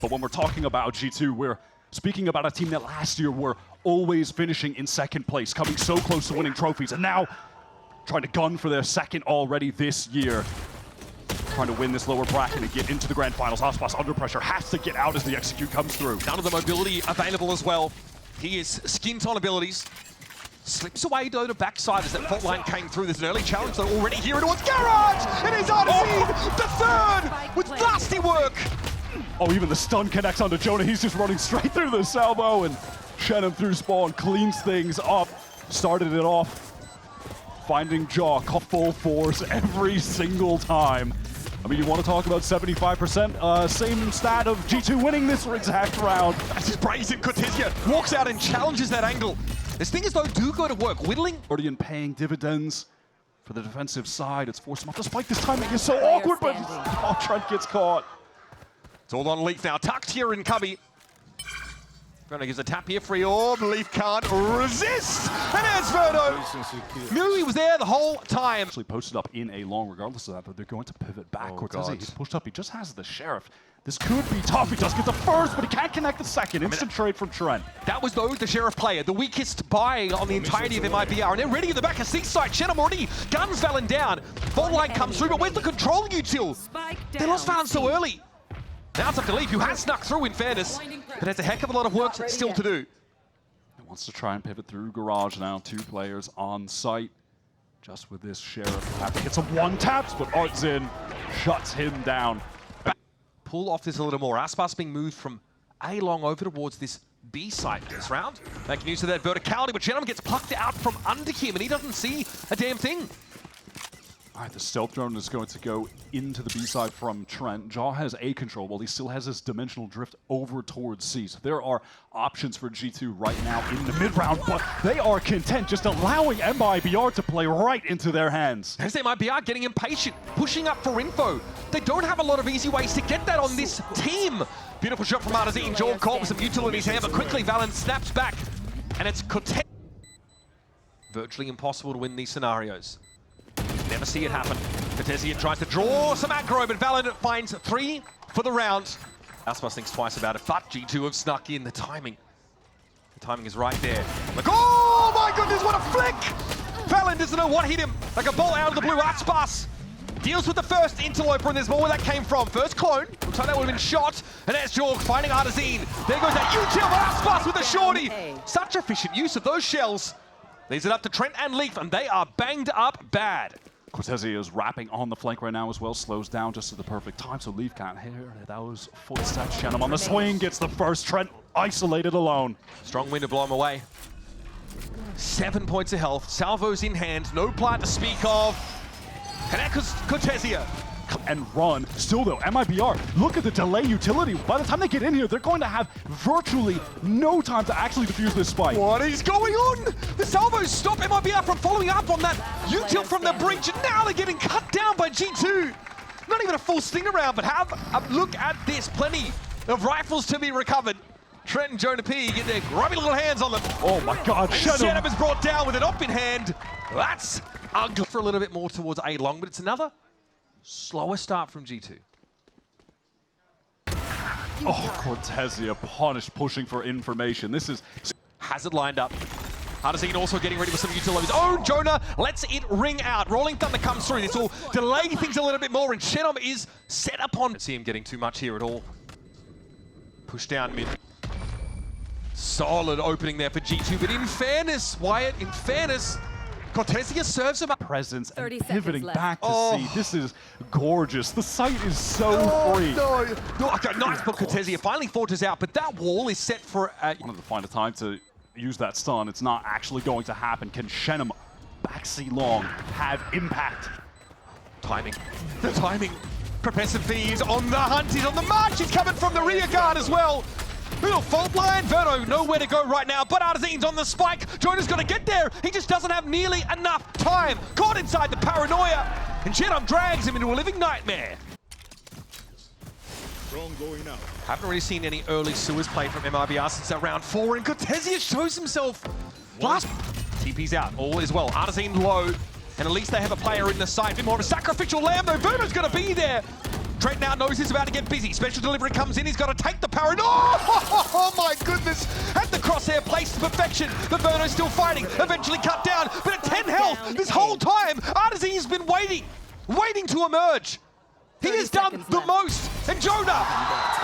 But when we're talking about G2, we're speaking about a team that last year were always finishing in second place, coming so close to winning trophies, and now trying to gun for their second already this year. Trying to win this lower bracket and get into the grand finals. Aspas under pressure, has to get out as the execute comes through. None of the mobility available as well. He is skint on abilities. Slips away though to backside as that fault line came through. There's an early challenge though already here towards Garage! It is Artesine, the third, with nasty work! Oh, even the stun connects onto Jonah. He's just running straight through the salvo, and Shannon through spawn cleans things up. Started it off, finding Jaw full force every single time. I mean, you want to talk about 75%, same stat of G2 winning this exact round. That's just brazen. Cortesia walks out and challenges that angle. This thing is though do go to work. Whittling. Guardian paying dividends for the defensive side. It's forced him off the spike. This timing is so awkward, but oh, Trent gets caught. It's all on Leaf now, tucked here in Cubby. Verno gives a tap here, free orb. Leaf can't resist, and there's Verno. Knew he was there the whole time. Actually posted up in a long, regardless of that, but they're going to pivot back. Cortese, he's pushed up, he just has the Sheriff. This could be tough. He does get the first, but he can't connect the second. Instant trade from Trent. That was though the Sheriff player, the weakest buy on the entirety of MIBR, and they're ready at the back of Seaside. Shenham already guns Valen down. Fault line comes through, but where's the control util? They lost Valen so early. Now it's up to Leaf, who has snuck through in fairness, but has a heck of a lot of work still to do. He wants to try and pivot through Garage now. 2 players on site. Just with this Sheriff, have to get some one taps, but Artzin shuts him down. Pull off this a little more. Aspas being moved from A long over towards this B site this round. Making use of that verticality, but Shenham gets plucked out from under him, and he doesn't see a damn thing. All right, the stealth drone is going to go into the B side from Trent. Jaw has A control while he still has his dimensional drift over towards C. So there are options for G2 right now in the mid-round, but they are content just allowing MIBR to play right into their hands. As MIBR getting impatient, pushing up for info. They don't have a lot of easy ways to get that on this team. Beautiful shot from Artesine. Jaw caught with some util in his hand, but quickly Valen snaps back, and it's Cortez. Virtually impossible to win these scenarios. Never see it happen. Cortesia tries to draw some aggro, but Valorant finds 3 for the round. Aspas thinks twice about it, but G2 have snuck in. The timing is right there. Like, oh my goodness, what a flick! Valorant doesn't know what hit him. Like a ball out of the blue. Aspas deals with the first interloper, and there's more where that came from. First clone, looks like that would have been shot. And there's Jorg finding Artesine. There goes that util, but Aspas with the shorty. Such efficient use of those shells. Leaves it up to Trent and Leaf, and they are banged up bad. Cortese is wrapping on the flank right now as well, slows down just at the perfect time, so Leaf can't hear those footsteps. Shenham on the swing, gets the first. Trent isolated alone. Strong wind to blow him away. 7 points of health, salvos in hand, no plant to speak of. And echoes Cortesia. And run. Still though, MIBR, look at the delay utility. By the time they get in here, they're going to have virtually no time to actually defuse this spike. What is going on? The salvos stop MIBR from following up on that util from the breach, and now they're getting cut down by G2. Not even a full sting around, but have a look at this. Plenty of rifles to be recovered. Trent and Jonah P get their grubby little hands on them. Oh my god, Shenham is brought down with an op in hand. That's ugly. For a little bit more towards A long, but it's another slower start from G2. Oh, Cortesia punished, pushing for information. This is... Has it lined up. Artesine also getting ready with some util of his own. Jonah lets it ring out. Rolling Thunder comes through. This will delay things a little bit more, and Shenham is set upon. Don't see him getting too much here at all. Push down mid. Solid opening there for G2, but in fairness, Wyatt, in fairness, Cortesia serves him up. Presence and pivoting back to C. This is gorgeous. The site is so free. No, okay, nice for Cortesia. Finally forges out, but that wall is set for... Wanted to find a time to use that stun. It's not actually going to happen. Can Shenham back C long have impact? Timing. The timing. Professor V is on the hunt. He's on the march. He's coming from the rear guard as well. Little fault line. Verno nowhere to go right now, but Artesine's on the spike. Jonah's got to get there. He just doesn't have nearly enough time. Caught inside the paranoia, and Shenham drags him into a living nightmare. Going out. Haven't really seen any early sewers play from MIBR since that round 4, and Cortesia shows himself. Last TP's out. All is well. Artesine low, and at least they have a player in the side. A bit more of a sacrificial lamb, though. Verno's going to be there. Trent now knows he's about to get busy. Special delivery comes in. He's got to take the power. Oh my goodness. Had the crosshair placed to perfection. But Verno's still fighting. Eventually cut down. But at 10 health, this whole time, Artesi's been waiting to emerge. He has done the most. And Jonah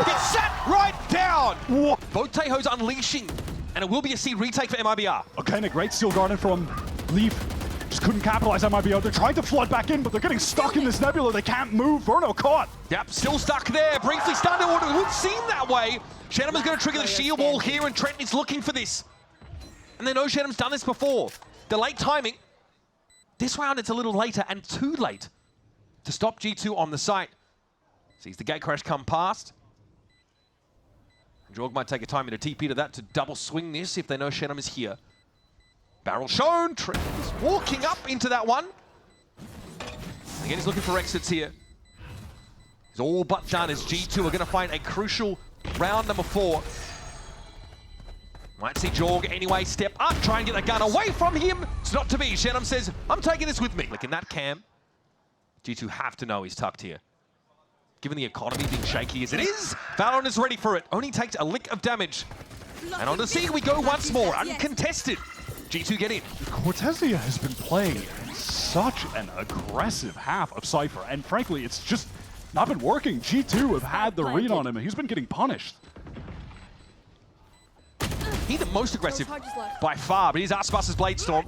gets sat right down. What? Both Tejo's unleashing. And it will be a C retake for MIBR. Okay, and a great steal garden from Leaf. Just couldn't capitalize on MIBR. They're trying to flood back in, but they're getting stuck in this nebula. They can't move. Verno caught. Yep, still stuck there. Briefly stunned. It would seem that way. Shannon is going to trigger the shield wall here, and Trent is looking for this. And they know Shannon's done this before. The late timing. This round, it's a little later and too late to stop G2 on the site. Sees the gate crash come past. Jorg might take a time into TP to that to double swing this if they know Shannon is here. Barrel shown. Trent is walking up into that one. Again, he's looking for exits here. He's all but done as G2 are going to find a crucial round number 4. Might see Jorg anyway step up, try and get the gun away from him. It's not to be. Shannon says, I'm taking this with me. Like in that cam, G2 have to know he's tucked here. Given the economy being shaky as it is, Valorant is ready for it. Only takes a lick of damage. And on the C we go once more, uncontested. G2 get in. Cortezia has been playing such an aggressive half of Cypher, and frankly, it's just not been working. G2 have had the read on him, and he's been getting punished. He's the most aggressive by far, but he's Aspas' Blade Storm.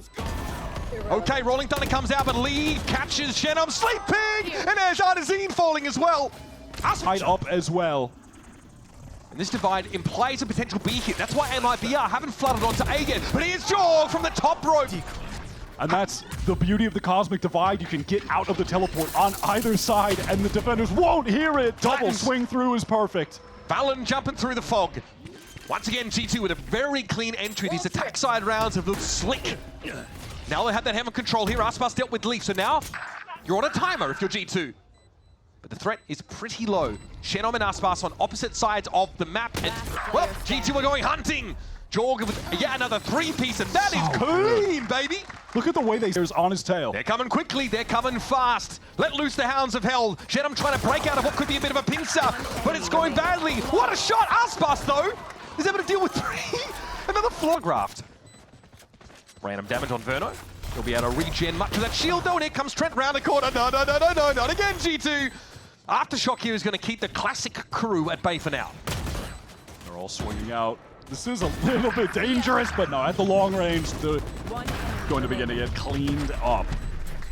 Okay, Rolling Thunder comes out, but Leave catches Shannon sleeping, and there's Artesine falling as well. Tied up as well. And this divide implies a potential B hit. That's why MIBR haven't flooded onto A yet, but here's Jorg from the top rope. And that's the beauty of the Cosmic Divide. You can get out of the teleport on either side, and the defenders won't hear it. Double swing through is perfect. Valen jumping through the fog. Once again, G2 with a very clean entry. These attack side rounds have looked slick. Now they have that hammer control here. Aspas dealt with Leaf, so now you're on a timer if you're G2. But the threat is pretty low. Shannon and Aspas on opposite sides of the map. And, well, G2 are going hunting. Jorg with yet another 3-piece, and that is clean, baby. Look at the way there's on his tail. They're coming quickly, they're coming fast. Let loose the hounds of hell. Shannon trying to break out of what could be a bit of a pincer, but it's going badly. What a shot! Aspas, though, is able to deal with 3. Another floor graft. Random damage on Verno. He'll be able to regen much of that shield, though, and here comes Trent round the corner. No, not again, G2. Aftershock here is going to keep the classic crew at bay for now. They're all swinging out. This is a little bit dangerous, but no, at the long range, they're going to begin to get cleaned up.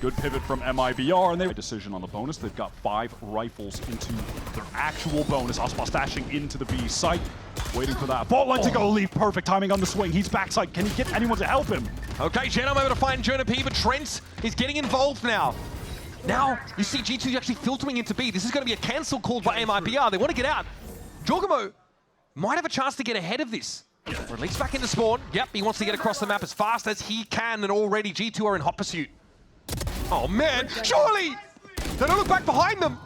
Good pivot from MIBR, and they have a decision on the bonus. They've got 5 rifles into their actual bonus. Aspas dashing into the B site, waiting for that. Vault line to go, Leaf, perfect timing on the swing. He's backside. Can he get anyone to help him? Okay, Shannon able to find Jonah P, but Trent is getting involved now. Now, you see G2 actually filtering into B. This is going to be a cancel called by MIBR. They want to get out. Jorgamo might have a chance to get ahead of this. Or at least back into spawn. Yep, he wants to get across the map as fast as he can, and already G2 are in hot pursuit. Oh man, surely! They don't look back behind them.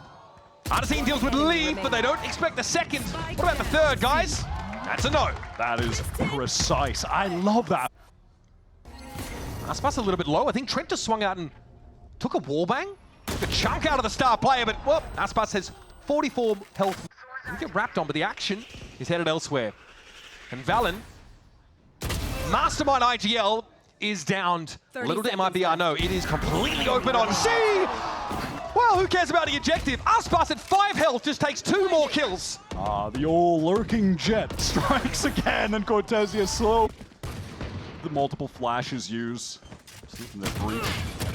Artesine deals with Leave, but they don't expect the second. What about the third, guys? That's a no. That is precise. I love that. Aspas a little bit low. I think Trent just swung out and took a wallbang. Took a chunk out of the star player, but well, Aspas has 44 health. Didn't get wrapped on, but the action is headed elsewhere. And Valen, Mastermind IGL, is downed. Little to MIBR, no, it is completely open on C! Well, who cares about the objective? Aspas at 5 health just takes 2 more kills. The old lurking jet strikes again, and Cortezia slow. The multiple flashes used. Sleeping the breach.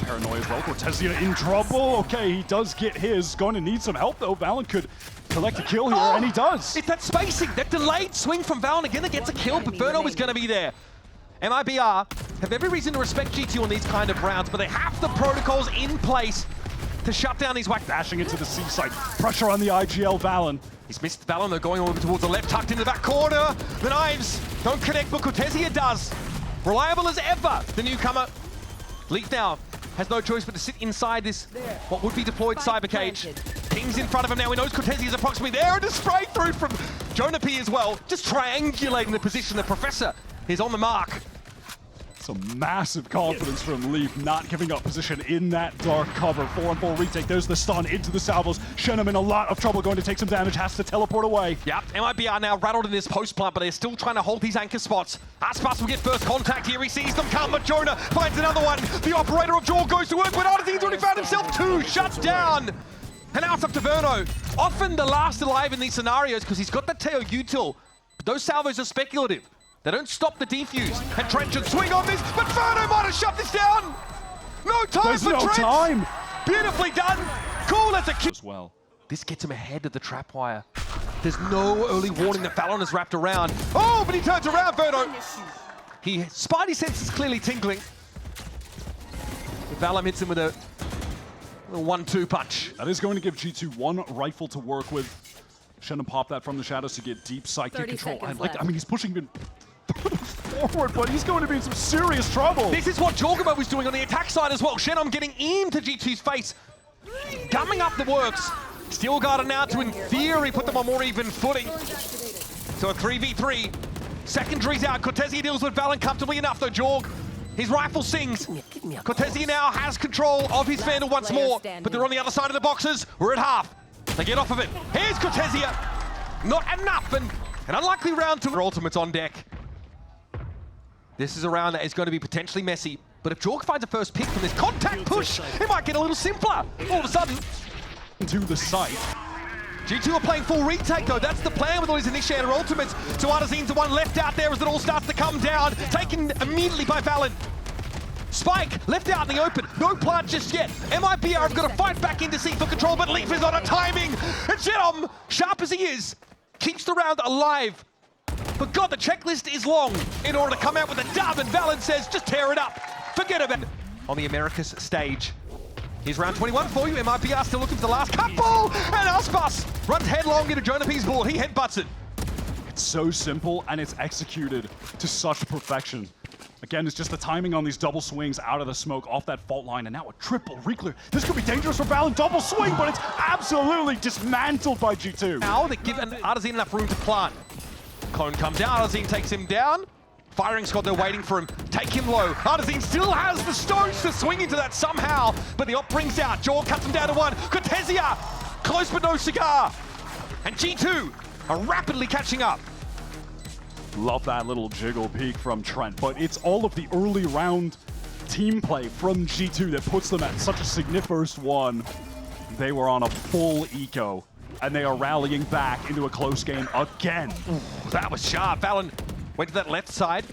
Paranoia as well. Cortezia in trouble. Okay, he does get his. Going to need some help, though. Valen could collect a kill here, and he does. It's that spacing, that delayed swing from Valen. Again, that gets a kill, but Verno is going to be there. MIBR have every reason to respect G2 on these kind of rounds, but they have the protocols in place to shut down these whack. Dashing into the C site. Pressure on the IGL Valen. He's missed Valen, they're going over towards the left, tucked into the back corner. The knives don't connect, but Cortezia does. Reliable as ever, the newcomer. Leaf now has no choice but to sit inside this, what would be deployed cyber cage. King's in front of him now, he knows Cortezia is approximately there, and a spray through from Jonah P as well. Just triangulating the position, the Professor is on the mark. Some massive confidence from Leaf, not giving up position in that dark cover. 4-on-4 retake, there's the stun into the salvos. Shenum in a lot of trouble, going to take some damage, has to teleport away. Yep, MIBR now rattled in this post plant, but they're still trying to hold these anchor spots. Aspas will get first contact here, he sees them come, but Jonah finds another one. The operator of Jaw goes to work, but Artisan's already found himself two, shut down. And now it's up to Verno. Often the last alive in these scenarios because he's got that Teo util, but those salvos are speculative. They don't stop the defuse. And Trent should swing on this, but Verno might have shut this down. No time There's for no Trent. time. Beautifully done. Cool as a kid. As well. This gets him ahead of the trap wire. There's no early warning that Valorant is wrapped around. Oh, but he turns around, Verno. Spidey sense is clearly tingling. Valorant hits him with a 1-2 punch. That is going to give G2 one rifle to work with. Shenum pop that from the shadows to get deep psychic control. I mean, he's pushing even forward, but he's going to be in some serious trouble. This is what Jorgamo was doing on the attack side as well. Shenum getting into G2's face, gumming up the works. Steel Guard now to, in theory, put them on more even footing. So a 3v3. Secondaries out. Cortezia deals with Valen comfortably enough, though. Jorg, his rifle sings. Cortezia now has control of his Vandal once more, but they're on the other side of the boxes. We're at half. They get off of it. Here's Cortezia. Not enough, and an unlikely round to ultimates on deck. This is a round that is going to be potentially messy, but if Jorg finds a first pick from this contact push, it might get a little simpler. All of a sudden, to the site. G2 are playing full retake though, that's the plan with all these initiator ultimates. So Artisan's the one left out there as it all starts to come down, taken immediately by Valen. Spike left out in the open, no plant just yet. MIBR have got to fight back into seat for control, but Leaf is on a timing. And Shenum, sharp as he is, keeps the round alive. But God, the checklist is long in order to come out with a dub, and Valen says, just tear it up. Forget about it. On the Americas stage. Here's round 21 for you. MIBR still looking for the last couple, and Aspas runs headlong into Jonah P's board. He headbutts it. It's so simple, and it's executed to such perfection. Again, it's just the timing on these double swings out of the smoke off that fault line, and now a triple reclear. This could be dangerous for Valen. Double swing, but it's absolutely dismantled by G2. Now they give Artisan enough room to plant. Clone comes out, Artisan takes him down. Firing squad, they're waiting for him. Take him low. Artisan still has the stones to swing into that somehow, but the op brings out. Jaw cuts him down to one. Cortezia, close but no cigar. And G2 are rapidly catching up. Love that little jiggle peek from Trent, but it's all of the early round team play from G2 that puts them at such a significant first one. They were on a full eco, and they are rallying back into a close game again. Ooh, that was sharp. Valen went to that left side,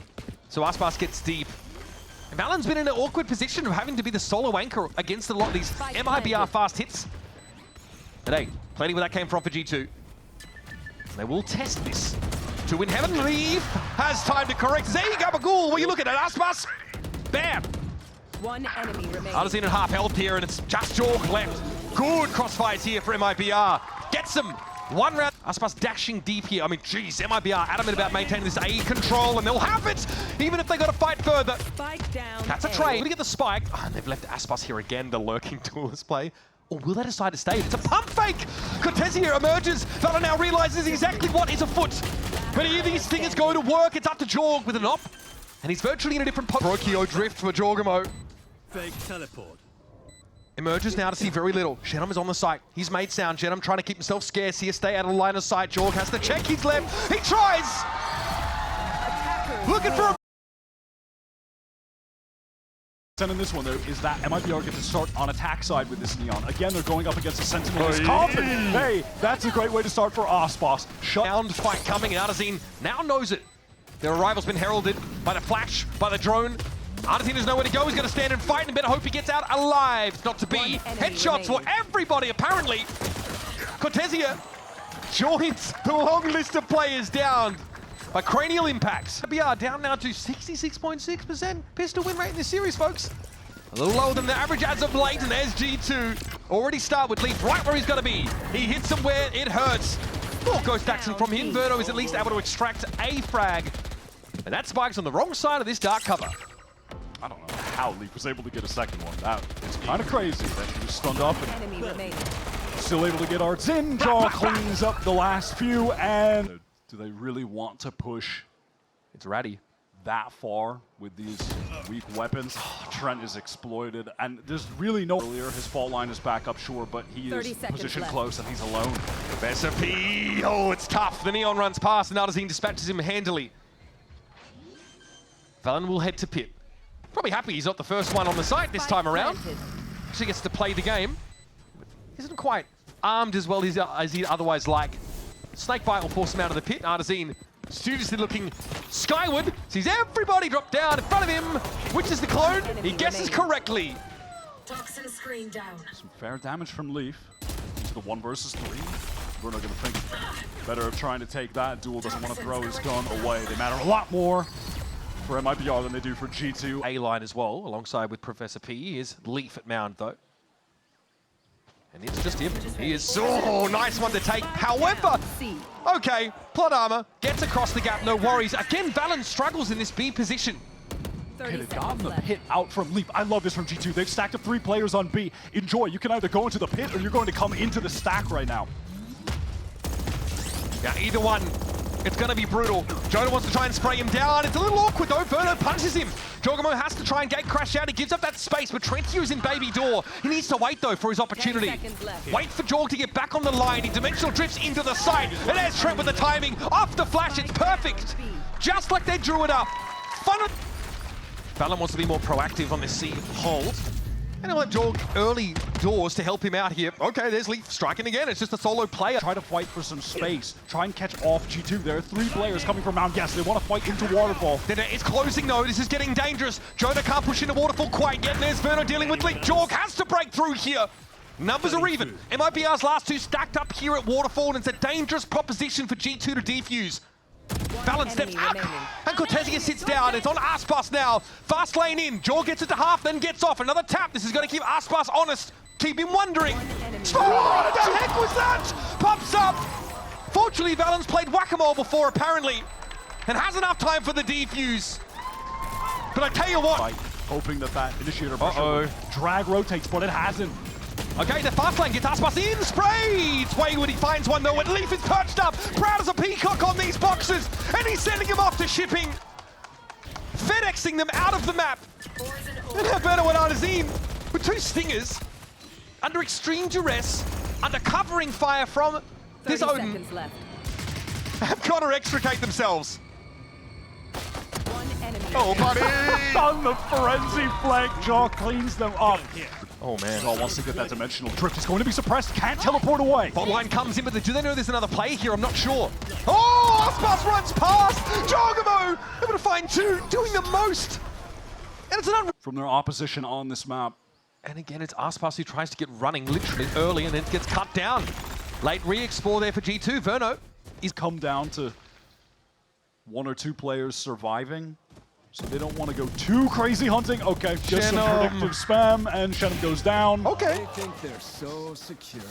so Aspas gets deep. And Valen's been in an awkward position of having to be the solo anchor against a lot of these MIBR fast hits. But hey, plenty where that came from for G2. And they will test this. To win heaven, Leaf has time to correct. Zay Gabagool, what are you looking at, Aspas? Bam! One enemy remaining. Artisan at half health here, and it's just Jorg left. Good crossfires here for MIBR. Gets them. One round. Aspas dashing deep here. I mean, geez, MIBR adamant about maintaining this A control, and they'll have it, even if they got to fight further. Spike down. That's a trade. Will get the spike? Oh, and they've left Aspas here again, the lurking duelist play. Or will they decide to stay? It's a pump fake! Cortezia emerges. Valen now realizes exactly what is afoot. But either these things go to work, it's up to Jorg with an op. And he's virtually in a different Brokio drift for Jorgamo. Fake teleport. Emerges now to see very little. Shenum is on the site. He's made sound. Shenum trying to keep himself scarce here, stay out of line of sight. Jorg has to check his left. He tries! Looking for a... And in this one, though, is that MIBR get to start on attack side with this Neon. Again, they're going up against a Sentinel. Hey, that's a great way to start for Aspas. Round fight coming, and Artisan now knows it. Their arrival's been heralded by the flash, by the drone. Artisan has nowhere to go. He's going to stand and fight, and better hope he gets out alive. It's not to be. Headshots for everybody, apparently. Cortezia joins the long list of players down by cranial impacts. MIBR down now to 66.6% pistol win rate in this series, folks. A little lower than the average as of late, and there's G2. Already start with Leaf right where he's going to be. He hits him where it hurts. Oh, Ghost action from him. Verno is at least able to extract a frag. And that spike's on the wrong side of this dark cover. I don't know how Leaf was able to get a second one. That is kind of crazy that he was stunned up and Enemy remaining. still able to get arts in. Jaw cleans up the last few, and do they really want to push It's Ratty. that far with these weak weapons. Trent is exploited, and there's really no earlier. His fault line is back up, sure, but he 30 is seconds positioned left. close, and he's alone. VCT, oh, it's tough. The Neon runs past, and Artazine dispatches him handily. Valen will head to pit. Probably happy he's not the first one on the site this time around. Actually gets to play the game. Isn't quite armed as well as he'd otherwise like. Snakebite will force him out of the pit. Artazine studiously looking skyward. Sees everybody drop down in front of him. Which is the clone? He guesses correctly. Toxin screen down. Some fair damage from Leaf. To the 1 versus 3. We're not going to think better of trying to take that. Duel doesn't want to throw his gun away. They matter a lot more for MIBR than they do for G2. A-line as well, alongside with Professor P, is Leaf at Mound though. And it's just him. He is so nice one to take. However, okay, plot armor gets across the gap, no worries. Again, Valen struggles in this B position. Okay, they've gotten the pit out from Leaf. I love this from G2. They've stacked up 3 players on B. Enjoy. You can either go into the pit or you're going to come into the stack right now. Yeah, either one. It's going to be brutal. Jonah wants to try and spray him down. It's a little awkward though. Verno punches him. Jorgamo has to try and gate crash out. He gives up that space, but Trentio's in baby door. He needs to wait though for his opportunity. Wait for Jorg to get back on the line. He dimensional drifts into the site. And there's Trent with the timing. Off the flash, it's perfect. Just like they drew it up. Fun. Valen wants to be more proactive on this C hold. And he'll have Jorg early doors to help him out here. Okay, there's Leaf striking again. It's just a solo player. Try to fight for some space. Try and catch off G2. There are 3 players coming from Mount. Yes, they want to fight into Waterfall. It's closing though. This is getting dangerous. Jonah can't push into Waterfall quite yet. There's Verno dealing with Leaf. Jorg has to break through here. Numbers are even. MIBR's last 2 stacked up here at Waterfall, and it's a dangerous proposition for G2 to defuse. Valen steps up, and Cortezia sits down. It's on Aspas now. Fast lane in. Jorg gets it to half, then gets off. Another tap. This is going to keep Aspas honest. Keep him wondering. Oh, what the heck was that? Pops up. Fortunately, Valen's played whack-a-mole before, apparently, and has enough time for the defuse. But I tell you what. Hoping that initiator pressure will drag rotates, but it hasn't. Okay, the fast lane gets Aspas in, spray! It's wayward, he finds one though, and Leaf is perched up, proud as a peacock on these boxes, and he's sending him off to shipping. FedExing them out of the map. And Alberto and Artazine with 2 stingers, under extreme duress, under covering fire from this Odin, have got to extricate themselves. Oh, buddy! On the frenzy flank, Jaw cleans them up. Oh, man. Jaw wants to get that dimensional drift. It's going to be suppressed. Can't teleport away. Bot line comes in, but do they know there's another play here? I'm not sure. Oh, Aspas runs past! Jorgamo able to find 2, doing the most! And it's an from their opposition on this map. And again, it's Aspas who tries to get running literally early and then gets cut down. Late re-explore there for G2. Verno. He's come down to 1 or 2 players surviving. So they don't want to go too crazy hunting. Okay, just some predictive spam, and Shenum goes down. Okay. They think they're so secure.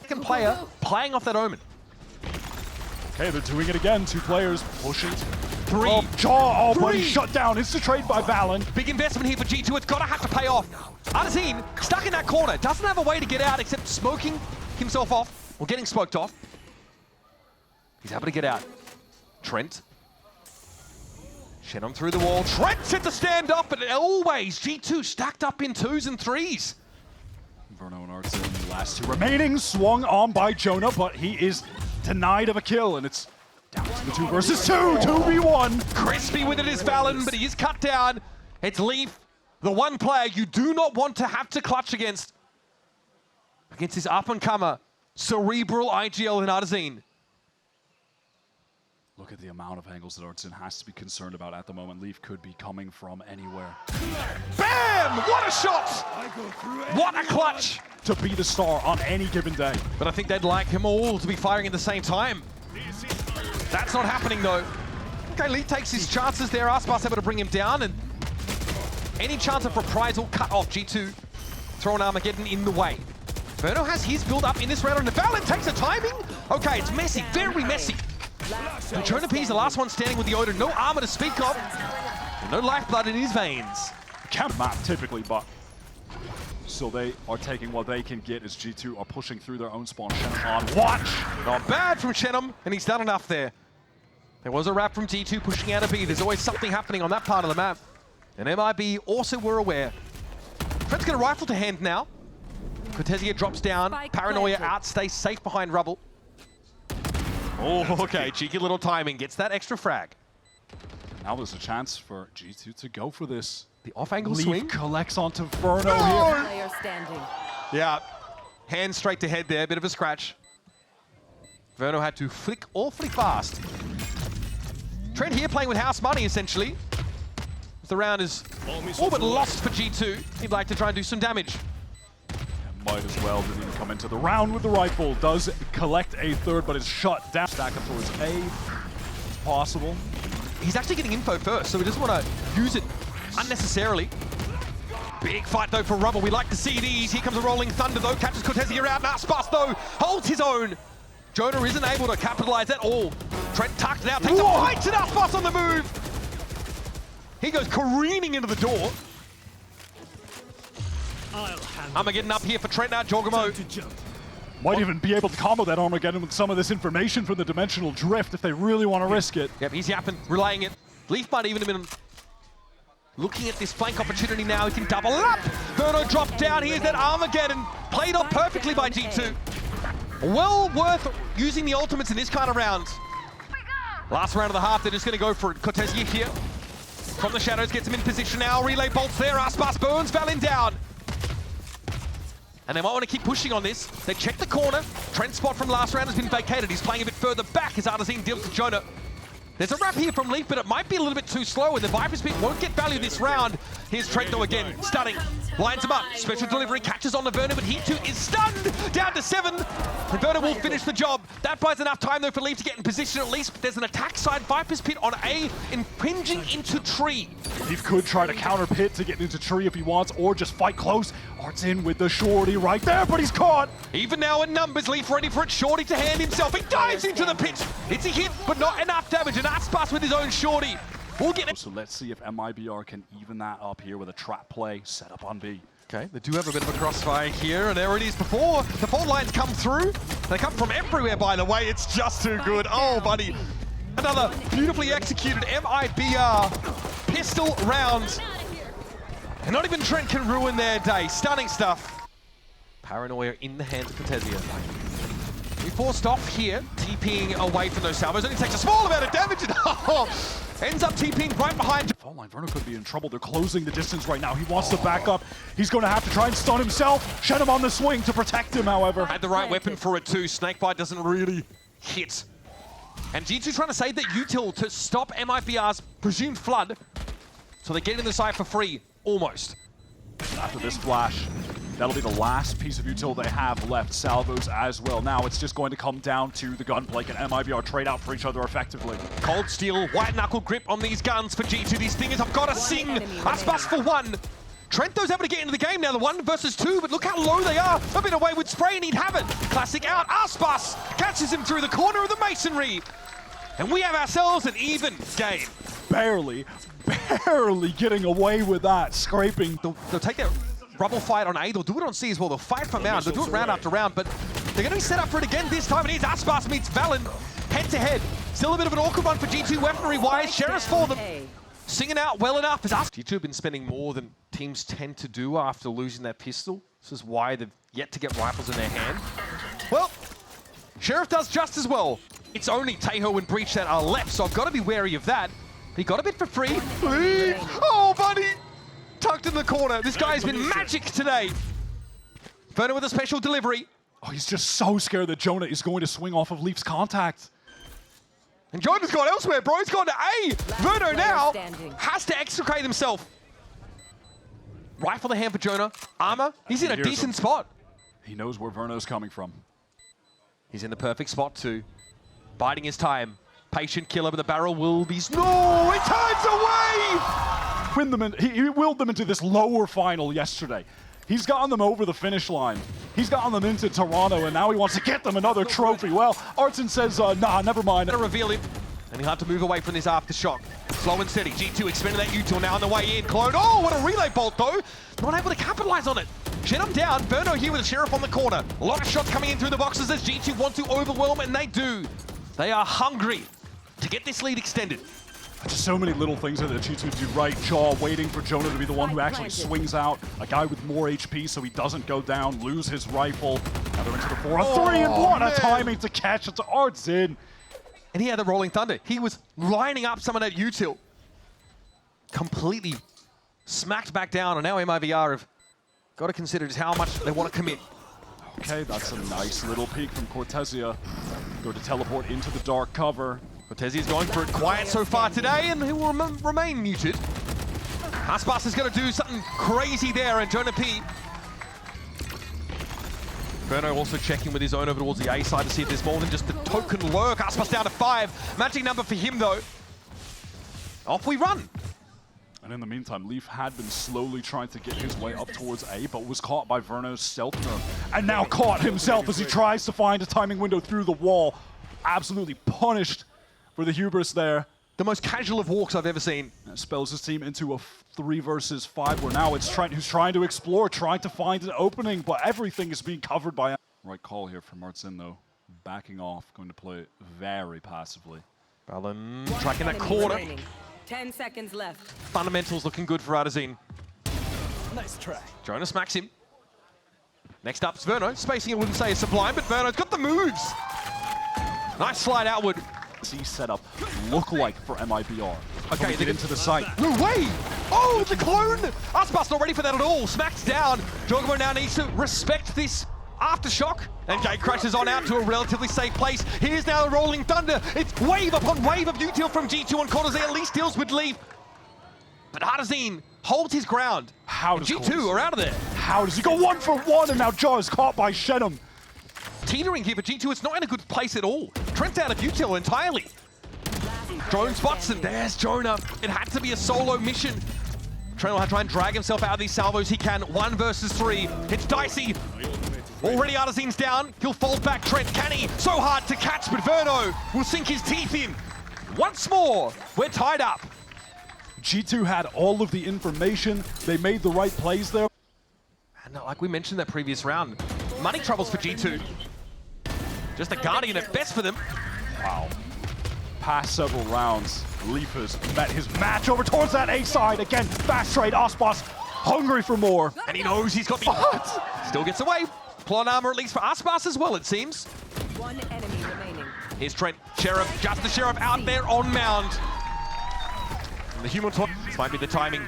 Second player playing off that Omen. Okay, they're doing it again. 2 players pushing. 3. Oh, Jaw, Three. buddy, shut down. It's the trade by Valen. Big investment here for G2. It's got to have to pay off. Artazine, stuck in that corner. Doesn't have a way to get out except smoking himself off, or getting smoked off. He's able to get out. Trent. Shenum through the wall. Trent set to stand up, but always G2 stacked up in 2s and 3s. Verno and Arts in the last 2 remaining. Swung on by Jonah, but he is denied of a kill, and it's down to the 2 versus 2. 2v1. Crispy with it is Valen, but he is cut down. It's Leaf, the one player you do not want to have to clutch against his up-and-comer, cerebral IGL and Artazine. Look at the amount of angles that Artsin has to be concerned about at the moment. Leaf could be coming from anywhere. Bam! What a shot! What a clutch! To be the star on any given day. But I think they'd like him all to be firing at the same time. That's not happening though. Okay, Leaf takes his chances there. Aspas able to bring him down, and any chance of reprisal cut off. G2 throwing Armageddon in the way. Verno has his build up in this round, and Valen takes the timing. Okay, it's messy, very messy. And Jonah P's the last one standing with the Odin. No armor to speak of. And no lifeblood in his veins. Camp map typically, but so they are taking what they can get as G2 are pushing through their own spawn. Shenum on watch. Not bad from Shenum, and he's done enough there. There was a wrap from G2 pushing out a B. There's always something happening on that part of the map. And MIB also were aware. Fred's got a rifle to hand now. Cortezia drops down. Spike Paranoia planted. out, stays safe behind rubble. Oh, okay, cheeky little timing. Gets that extra frag. Now there's a chance for G2 to go for this. The off-angle Leaf swing. collects onto Verno here. Player standing. Yeah, hand straight to head there, bit of a scratch. Verno had to flick awfully fast. Trent here playing with house money, essentially. The round is all but lost for G2. He'd like to try and do some damage. Might as well, didn't even come into the round with the rifle. Does collect a third, but is shut down. Stack up towards A. It's possible. He's actually getting info first, so he doesn't want to use it unnecessarily. Big fight, though, for Rubble. We like to see these. Here comes a rolling thunder, though. Catches Cortezia out. Aspas, though, holds his own. Jonah isn't able to capitalize at all. Trent tucked it out, takes a bite to Aspas on the move. He goes careening into the door. Armageddon up here for Trent now, Jorgamo. Might even be able to combo that Armageddon with some of this information from the dimensional drift if they really want to risk it. Yep, he's yapping, relaying it. Leaf might even have been looking at this flank opportunity now. He can double up. Verno dropped down. Here's that Armageddon. Played off perfectly by G2. Well worth using the ultimates in this kind of round. Last round of the half, they're just going to go for it. Cortezia here. From the shadows, gets him in position now. Relay bolts there. Aspas burns Valen down. And they might want to keep pushing on this. They check the corner. Trent's spot from last round has been vacated. He's playing a bit further back as Artazine deals to Jonah. There's a wrap here from Leaf, but it might be a little bit too slow, and the Viper's Pit won't get value this round. Here's Trent, though, again. Stunning. Lines him up. Special delivery catches on to Verno, but he too is stunned. Down to 7. And Verno will finish the job. That buys enough time, though, for Leaf to get in position at least. But there's an attack side. Viper's Pit on A, impinging into tree. Leaf could try to counter Pit to get into tree if he wants, or just fight close. Art's in with the shorty right there, but he's caught. Even now in numbers, Leaf ready for it. Shorty to hand himself. He dives into the pit. It's a hit, but not enough damage. And Aspas with his own shorty. We'll get it. So let's see if MIBR can even that up here with a trap play set up on B. Okay, they do have a bit of a crossfire here, and there it is before the fault lines come through. They come from everywhere, by the way. It's just too good. Oh, buddy. Another beautifully executed MIBR pistol round. And not even Trent can ruin their day. Stunning stuff. Paranoia in the hands of Cortezia. We forced off here, TPing away from those salvos. Only takes a small amount of damage and ends up TPing right behind. Fault line, Verno could be in trouble. They're closing the distance right now. He wants to back up. He's going to have to try and stun himself. Shed him on the swing to protect him, however. Had the right weapon for it too. Snakebite doesn't really hit. And G2 trying to save that util to stop MIBR's presumed flood. So they get in the side for free, almost. After this flash, that'll be the last piece of util they have left. Salvos as well. Now it's just going to come down to the gunplay. Can MIBR trade out for each other effectively? Cold steel, white knuckle grip on these guns for G2. These things have got to sing. Aspas for 1. Trent though's able to get into the game now, the 1 versus 2, but look how low they are. A bit away with spray and he'd have it. Classic out. Aspas catches him through the corner of the masonry. And we have ourselves an even game. Barely getting away with that. Scraping. They'll take that rubble fight on A. They'll do it on C as well. They'll fight for Mound. They'll do it round after round, but they're going to be set up for it again this time. And here's Aspas meets Valen head to head. Still a bit of an awkward one for G2 weaponry-wise. Sheriff's for them. Singing out well enough. G2 have been spending more than teams tend to do after losing their pistol. This is why they've yet to get rifles in their hand. Well, Sheriff does just as well. It's only Teho and Breach that are left, so I've got to be wary of that. He got a bit for free. Oh, buddy! Tucked in the corner. This guy has been magic today. Verno with a special delivery. Oh, he's just so scared that Jonah is going to swing off of Leaf's contact. And Jonah's gone elsewhere, bro. He's gone to A. Verno now standing. has to extricate himself. Rifle the hand for Jonah. Armor. He's in a decent spot. He knows where Verno's coming from. He's in the perfect spot too. Biding his time. Patient killer, but the barrel will be... No! It turns away! He willed them into this lower final yesterday. He's gotten them over the finish line. He's gotten them into Toronto, and now he wants to get them another trophy. Well, Artson says, nah, never mind. To reveal him, and he'll have to move away from this aftershock. Slow and steady. G2 expending that util now on the way in. Clone. Oh, what a relay bolt, though. Not able to capitalize on it. Shed him down. Verno here with the Sheriff on the corner. A lot of shots coming in through the boxes as G2 want to overwhelm, and they do. They are hungry. to get this lead extended. Just so many little things that G2 do right. Jaw waiting for Jonah to be the one who actually swings out. A guy with more HP so he doesn't go down, lose his rifle. Now they're into the 4 on 3 and what a timing to catch it to Artzin. And he had the Rolling Thunder. He was lining up someone at util. Completely smacked back down, and now MIBR have got to consider just how much they want to commit. Okay, that's a nice little peek from Cortesia. Go to teleport into the dark cover. Cortesia's going for it quiet so far today, and he will remain muted. Aspas is going to do something crazy there, and Jonah P. Verno also checking with his own over towards the A side to see if there's more than just the token lurk. Aspas down to 5. Magic number for him, though. Off we run. And in the meantime, Leaf had been slowly trying to get his way up towards A, but was caught by Verno's stealth nerf. And now caught himself as he tries to find a timing window through the wall. Absolutely punished for the hubris there. The most casual of walks I've ever seen. That spells his team into a 3 versus 5, where now it's Trent who's trying to explore, trying to find an opening, but everything is being covered by... Right call here from Artzin, though. Backing off, going to play very passively. Balin tracking that corner. 10 seconds left. Fundamentals looking good for Artzin. Nice try. Jonah smacks him. Next up's Verno. Spacing, I wouldn't say is sublime, but Verno's got the moves. Nice slide outward. C setup look like for MIBR. Okay, they get into the site. No way! Oh, the clone! Aspas not ready for that at all. Smacks down. Jogamo now needs to respect this aftershock. And Gate crashes on out to a relatively safe place. Here's now the Rolling Thunder. It's wave upon wave of util from G2, and Cortez at least deals with Leaf. But Artzin holds his ground. How does G2 are out of there. How does he go 1 for 1, and now Jaw is caught by Shenum. Teetering here for G2, it's not in a good place at all. Trent's out of util entirely. Drone spots him, there's Jonah. It had to be a solo mission. Trent will have to try and drag himself out of these salvos he can. 1 versus 3, it's dicey. Already Artzin's down, he'll fold back Trent, can he? So hard to catch, but Verno will sink his teeth in. Once more, we're tied up. G2 had all of the information, they made the right plays there. And like we mentioned that previous round, money troubles for G2. Just a Guardian at best for them. Wow. Past several rounds, Leaf has met his match over towards that A side. Again, fast trade, Aspas hungry for more. And he knows he's got the... Still gets away. Plot armor at least for Aspas as well, it seems. 1 enemy remaining. Here's Trent, Sheriff, just the Sheriff out there on mound. And the human top, this might be the timing.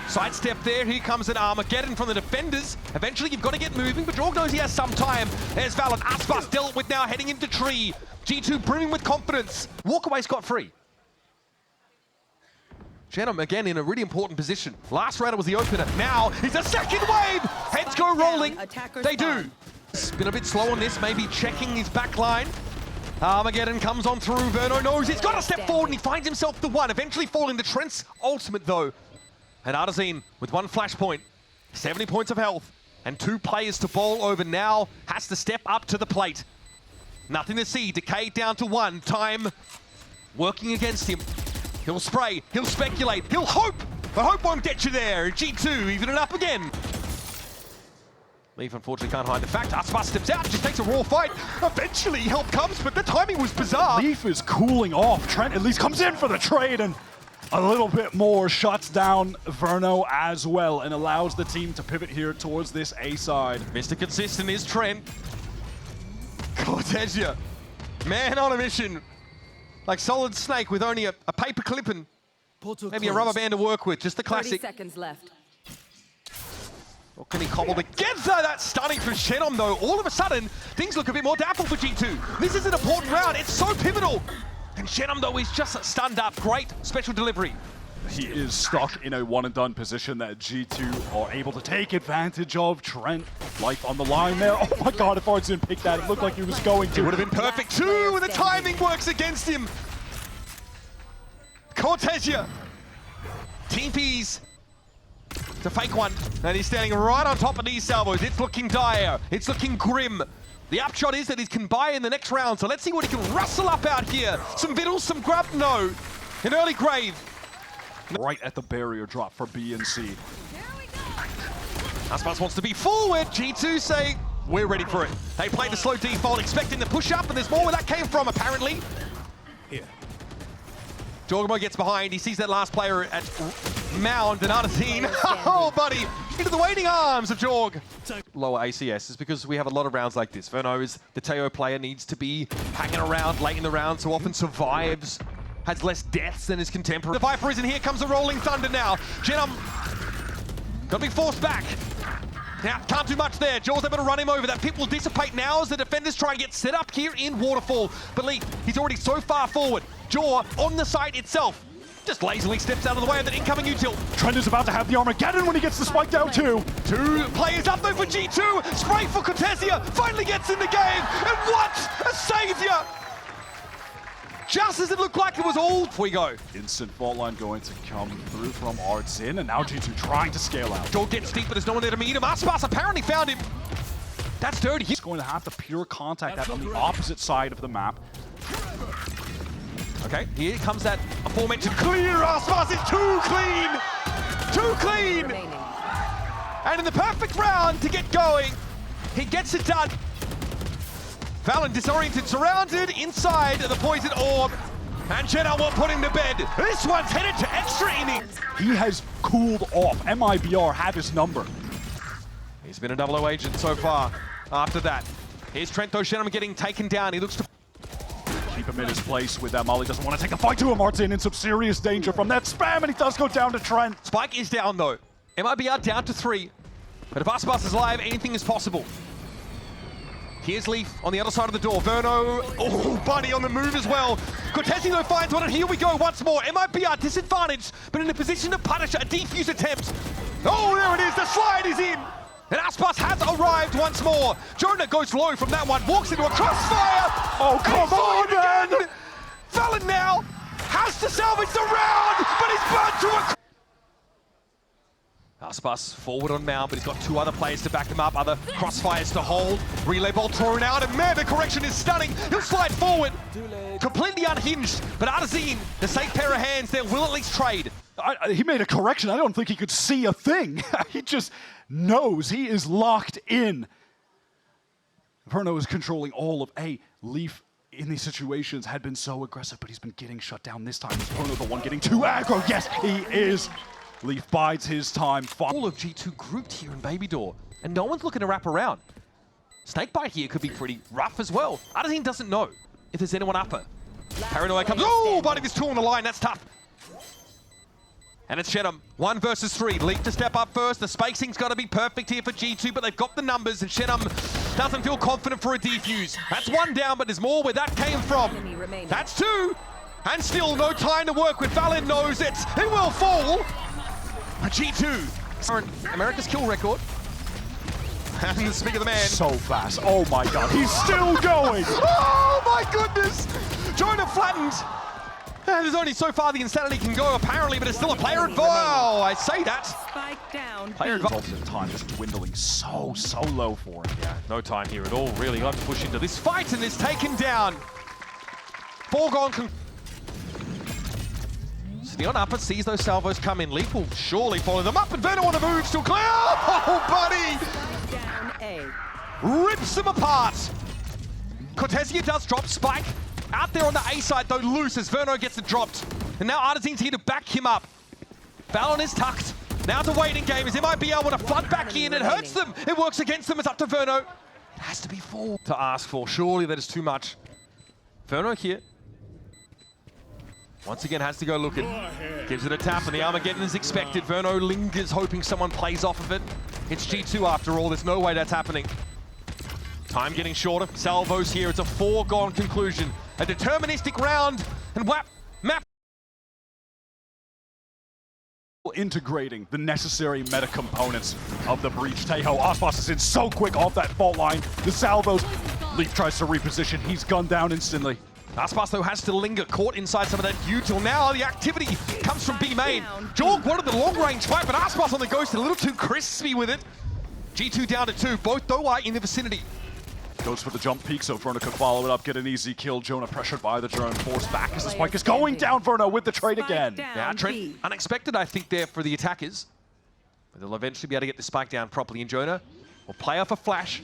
Sidestep there, here comes an Armageddon from the defenders. Eventually you've got to get moving, but Jorg knows he has some time. There's Valorant, Aspas dealt with now, heading into tree. G2 brimming with confidence. Walkaway scot-free. Shenum again in a really important position. Last round it was the opener. Now it's a second wave! Heads go rolling. They do. It's been a bit slow on this, maybe checking his back line. Armageddon comes on through. Verno knows he's got to step forward and he finds himself the 1. Eventually falling to Trent's ultimate though. And Artzin with 1 flashpoint, 70 points of health, and 2 players to bowl over now, has to step up to the plate. Nothing to see, Decay down to 1, time working against him. He'll spray, he'll speculate, he'll hope, but hope won't get you there. G2 even it up again. Leaf unfortunately can't hide the fact. Aspas steps out, just takes a raw fight. Eventually help comes, but the timing was bizarre. Leaf is cooling off. Trent at least comes in for the trade and a little bit more, shuts down Verno as well and allows the team to pivot here towards this A side. Mr. Consistent is Trent. Cortesia, man on a mission. Like Solid Snake with only a paper clip and maybe a rubber band to work with, just the 30 classic. seconds left. What can he cobble together? That's stunning for Shenum though. All of a sudden, things look a bit more doubtful for G2. This is an important round, it's so pivotal. And Shenum though is just stunned up. Great special delivery. He is stuck in a 1-and-done position that G2 are able to take advantage of. Trent, life on the line there. Oh my god, if Artzin picked that, it looked like he was going to. It would have been perfect too, and the timing works against him. Cortesia. TP's to fake one, and he's standing right on top of these salvos. It's looking dire, it's looking grim. The upshot is that he can buy in the next round, so let's see what he can rustle up out here. Some vittles, some grub, no. An early grave. Right at the barrier drop for B and C. Aspas wants to be forward. G2 say, we're ready for it. They played the slow default, expecting the push up, and there's more where that came from, apparently. Here. Jorgamo gets behind. He sees that last player at Mound and Artesine. Oh, buddy! Into the waiting arms of Jorg. Lower ACS is because we have a lot of rounds like this. Verno is the Teo player, needs to be hanging around late in the round, so often survives, has less deaths than his contemporary. The Viper is in. Here comes the Rolling Thunder now. Genum got to be forced back. Now, can't do much there. Jaw's able to run him over. That pit will dissipate now as the defenders try and get set up here in Waterfall. But Lee, he's already so far forward. Jaw on the site itself. Just lazily steps out of the way of the incoming util. Trent is about to have the Armageddon when he gets the spike down too. Two players up though for G2. Spray for Cortesia. Finally gets in the game. And what a savior! Just as it looked like it was all. We go. Instant fault line going to come through from Artsin, and now G2 trying to scale out. Jaw gets deep, but there's no one there to meet him. Aspas apparently found him. That's dirty. He's going to have the pure contact out on the opposite side of the map. Okay, here comes that aforementioned clear. Aspas is too clean! Too clean! Remaining. And in the perfect round to get going, he gets it done. Valen disoriented, surrounded inside the poison orb. And Jenna will put him to bed. This one's headed to extra innings. He has cooled off. MIBR had his number. He's been a 00 agent so far after that. Here's Trento Shenham getting taken down. He looks to Keep him in his place with that. Molly doesn't want to take a fight to him. Artsin in some serious danger from that spam, and he does go down to Trent. Spike is down though. MIBR down to 3. But if Aspas is live, anything is possible. Here's Leaf on the other side of the door. Verno, oh, buddy on the move as well. Cortesi though finds one, and here we go once more. MIBR disadvantaged, but in a position to punish a defuse attempt. Oh, there it is, the slide is in. And Aspas has arrived once more. Jonah goes low from that one, walks into a crossfire. Oh, come on, man! Valen now has to salvage the round, but he's burnt to a... Aspas forward on Mound, but he's got two other players to back him up, other crossfires to hold. Relay ball thrown out, and man, the correction is stunning. He'll slide forward. Completely unhinged, but Artesine, the safe pair of hands there, will at least trade. He made a correction. I don't think he could see a thing. He just knows he is locked in. Verno is controlling all of A. Leaf in these situations had been so aggressive, but he's been getting shut down this time. Is Verno the one getting too aggro? Yes, he is. Leaf bides his time. All of G2 grouped here in Baby Door, and no one's looking to wrap around. Snakebite here could be pretty rough as well. Artesine doesn't know if there's anyone upper. Paranoia comes, oh, buddy, there's two on the line, that's tough. And it's Shenham, 1 versus 3. Leaf to step up first. The spacing's got to be perfect here for G2, but they've got the numbers, and Shenham doesn't feel confident for a defuse. That's one down, but there's more where that came from. That's 2, and still no time to work with. Valen knows it. It will fall. G2, America's kill record. And speak of the man. So fast. Oh my god, he's still going. Oh my goodness. Jonah flattened. There's only so far the insanity can go, apparently, but it's still a player advantage. Oh, I say that. Spike down. Player advantage. Time just dwindling so low for him. Yeah, no time here at all, really. Got to push into this fight, and it's taken down. Foregone. Neon Upper sees those salvos come in. Leaf will surely follow them up, and Verno on the move, still clear. Oh, buddy! Down A. Rips them apart. Cortesia does drop Spike. Out there on the A side, though, loose as Verno gets it dropped. And now Artesine's here to back him up. Valen is tucked. Now it's a waiting game. As MIBR want to flood back in. It hurts them. It works against them. It's up to Verno. It has to be 4 to ask for. Surely that is too much. Verno here. Once again, has to go looking. Gives it a tap, and the Armageddon is expected. Verno lingers, hoping someone plays off of it. It's G2 after all. There's no way that's happening. Time getting shorter. Salvos here. It's a foregone conclusion. A deterministic round, and map. Integrating the necessary meta components of the breach. Tejo, Aspas is in so quick off that fault line. The salvos. Leaf tries to reposition. He's gunned down instantly. Aspas, though, has to linger, caught inside some of that util. Now the activity comes from B main. Jorg wanted the long-range fight, but Aspas on the ghost a little too crispy with it. G2 down to 2, both though are in the vicinity. Goes for the jump peek, so Verno could follow it up, get an easy kill. Jonah pressured by the drone, forced back as the spike is going down. Verno with the trade again. Yeah, Trent, unexpected, I think, there for the attackers. But they'll eventually be able to get the spike down properly, and Jonah will play off a flash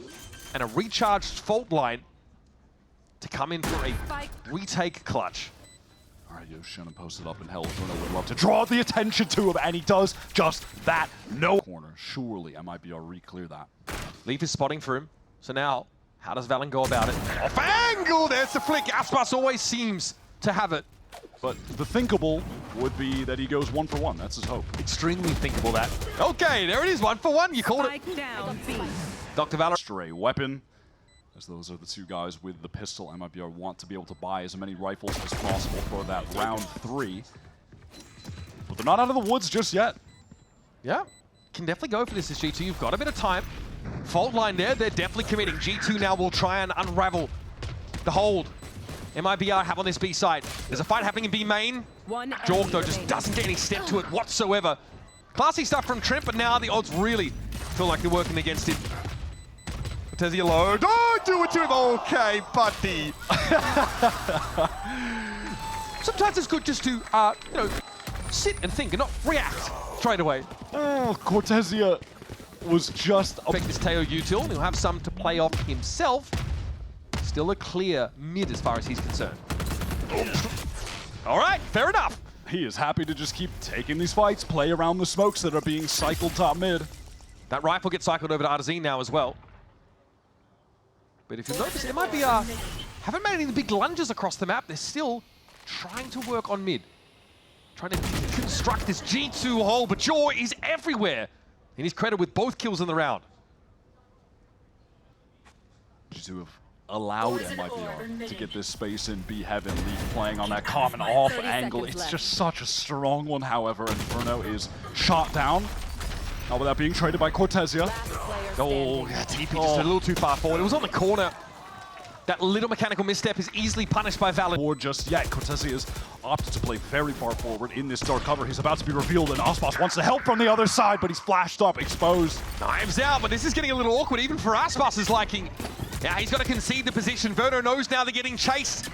and a recharged fault line to come in for a retake clutch. All right, Shannon posted up and held. Bruno would love to draw the attention to him, and he does just that. No corner. Surely MIBR re-clear that. Leaf is spotting for him. So now, how does Valen go about it? Off angle! There's the flick. Aspas always seems to have it. But the thinkable would be that he goes 1 for 1. That's his hope. Extremely thinkable that. Okay, there it is. 1 for 1. You called it. Spike down B. Dr. Valorant. Stray weapon, as those are the two guys with the pistol. MIBR want to be able to buy as many rifles as possible for that round 3. But they're not out of the woods just yet. Yeah, can definitely go for this as G2. You've got a bit of time. Fault line there, they're definitely committing. G2 now will try and unravel the hold MIBR have on this B side. There's a fight happening in B main. Jorg, though, just doesn't get any step to it whatsoever. Classy stuff from Trent, but now the odds really feel like they're working against him. Cortezia low. Don't do it to him. Okay, buddy. Sometimes it's good just to, you know, sit and think and not react straight away. Oh, Cortezia was just... Affect this Teo util. He'll have some to play off himself. Still a clear mid as far as he's concerned. All right, fair enough. He is happy to just keep taking these fights, play around the smokes that are being cycled top mid. That rifle gets cycled over to Artazine now as well. But if you notice, MIBR haven't made any big lunges across the map. They're still trying to work on mid. Trying to construct this G2 hole, but Jaw is everywhere. And he's credited with both kills in the round. G2 have allowed MIBR to get this space in B heaven. Leaf playing on that common off angle. It's just such a strong one, however, and Bruno is shot down. Now without being traded by Cortezia. Oh, yeah, TP just a little too far forward. It was on the corner. That little mechanical misstep is easily punished by Valorant. Or just yet, Cortezia has opted to play very far forward in this dark cover. He's about to be revealed, and Aspas wants to help from the other side, but he's flashed up, exposed. Knives out, but this is getting a little awkward, even for Aspas' liking. Yeah, he's got to concede the position. Verno knows now they're getting chased.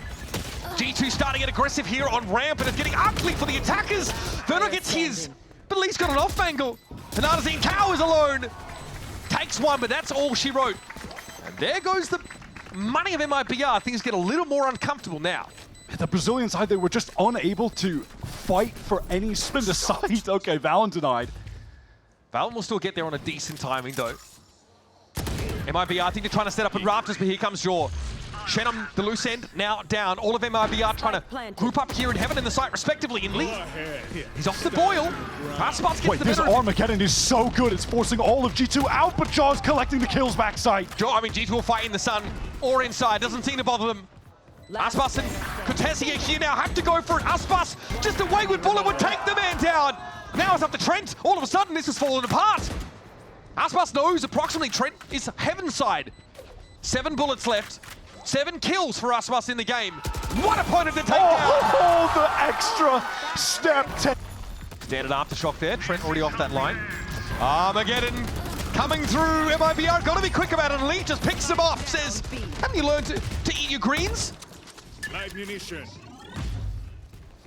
G2 starting to get aggressive here on ramp, and it's getting ugly for the attackers. Verno gets his, but at least got an off angle. And Artazine cowers alone. Takes one, but that's all she wrote. And there goes the money of MIBR. Things get a little more uncomfortable now. The Brazilian side, they were just unable to fight for any spin to side. Okay, Valen denied. Valen will still get there on a decent timing, though. MIBR, I think they're trying to set up at Raptors, but here comes Jaw. Shen on the loose end, now down. All of MIBR trying to group up here in Heaven and the site, respectively. In Lee, he's off the boil. Aspas gets the this better. Armageddon is so good. It's forcing all of G2 out, but Jaw's collecting the kills backside. G2 will fight in the sun or inside. Doesn't seem to bother them. Aspas and Cortezia here now have to go for it. Aspas, just a wayward bullet would take the man down. Now it's up to Trent. All of a sudden, this has fallen apart. Aspas knows approximately Trent is Heaven side. 7 bullets left. 7 kills for Aspas in the game. What opponent to take down! Oh, the extra step. Standard aftershock there. Trent already off that line. Armageddon coming through. MIBR got to be quick about it. And Lee just picks him off. Says, haven't you learned to eat your greens? Live munition.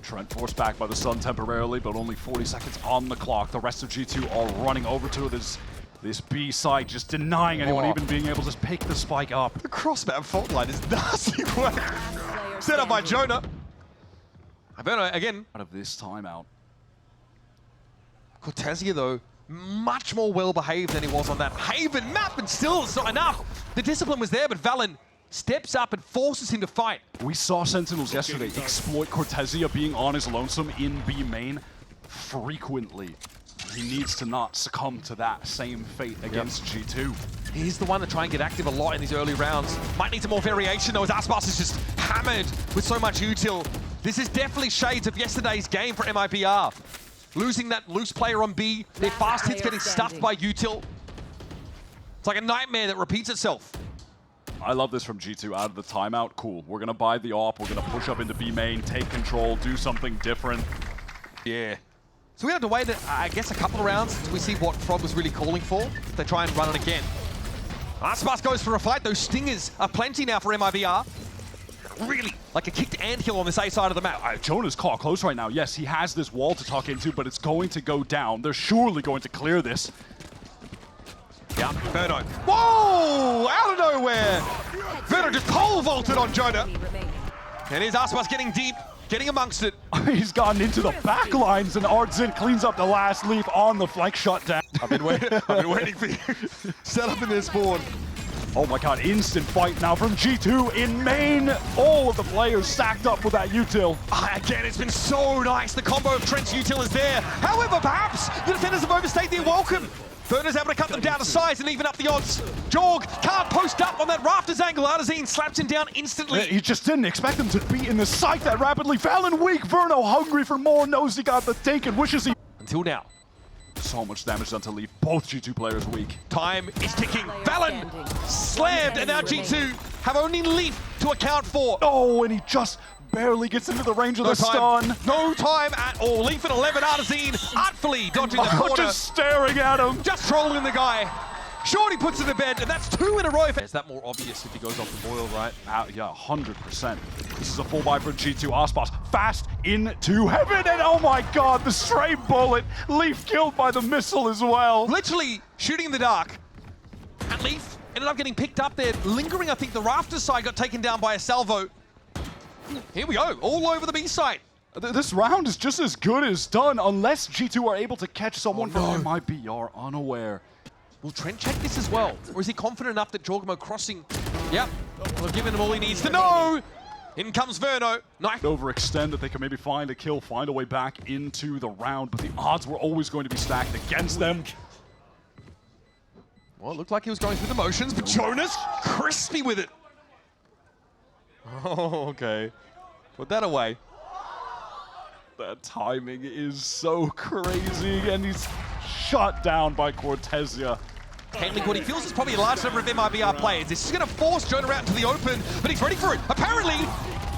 Trent forced back by the sun temporarily, but only 40 seconds on the clock. The rest of G2 all running over to it as this B side just denying anyone even being able to pick the spike up. The crossbow fault line is nasty work. Set up by Jonah. Verno again. Out of this timeout. Cortezia, though, much more well-behaved than he was on that Haven map, and still it's not enough. The discipline was there, but Valen steps up and forces him to fight. We saw Sentinels yesterday exploit Cortezia being on his lonesome in B main frequently. He needs to not succumb to that same fate against G2. He's the one to try and get active a lot in these early rounds. Might need some more variation, though, as Aspas is just hammered with so much util. This is definitely shades of yesterday's game for MIBR. Losing that loose player on B, their fast hits getting stuffed by util. It's like a nightmare that repeats itself. I love this from G2 out of the timeout. Cool. We're going to buy the AWP. We're going to push up into B main, take control, do something different. Yeah. So we have to wait, I guess, a couple of rounds until we see what Frog was really calling for. If they try and run it again. Aspas goes for a fight. Those stingers are plenty now for MIBR. Really like a kicked anthill on this A side of the map. Jonah's caught close right now. Yes, he has this wall to tuck into, but it's going to go down. They're surely going to clear this. Yeah, Verno. Whoa! Out of nowhere! Verno just pole vaulted on Jonah. And here's Aspas getting deep, getting amongst it. He's gotten into the back lines, and Artzin cleans up the last leaf on the flank shutdown. I've been waiting for you. Set up in this board. Oh my god, instant fight now from G2 in main. All of the players stacked up with that util. Again, it's been so nice. The combo of Trent's util is there. However, perhaps the defenders have overstayed their welcome. Verner's able to cut them down to size and even up the odds. Jorg can't post up on that rafters angle. Artazine slaps him down instantly. He just didn't expect him to be in the site that rapidly. Valen weak, Verno hungry for more, knows he got the take and wishes he... Until now. So much damage done to leave both G2 players weak. Time is ticking. Valen slammed, and now G2 have only Leaf to account for. Oh, and he just barely gets into the range of the stun. No time at all. Leaf at 11, Artazine artfully dodging the corner. Just staring at him. Just trolling the guy. Shorty puts it to bed, and that's 2 in a row. Is that more obvious if he goes off the boil, right? Yeah, 100%. This is a full buy for G2. Aspas fast into heaven, and oh my god, the stray bullet. Leaf killed by the missile as well. Literally shooting in the dark. And Leaf ended up getting picked up there, lingering. I think the rafters side got taken down by a salvo. Here we go, all over the B side. This round is just as good as done, unless G2 are able to catch someone from MIBR unaware. Will Trent check this as well? Or is he confident enough that Jorgamo crossing? Yep, we've given him all he needs to know. In comes Verno. Knife. Overextend that they can maybe find a kill, find a way back into the round, but the odds were always going to be stacked against them. Well, it looked like he was going through the motions, but Jonas, crispy with it. Oh, okay. Put that away. That timing is so crazy, and he's shot down by Cortezia. Handling what he feels is probably a large number of MIBR players. This is going to force Jonah out into the open, but he's ready for it. Apparently,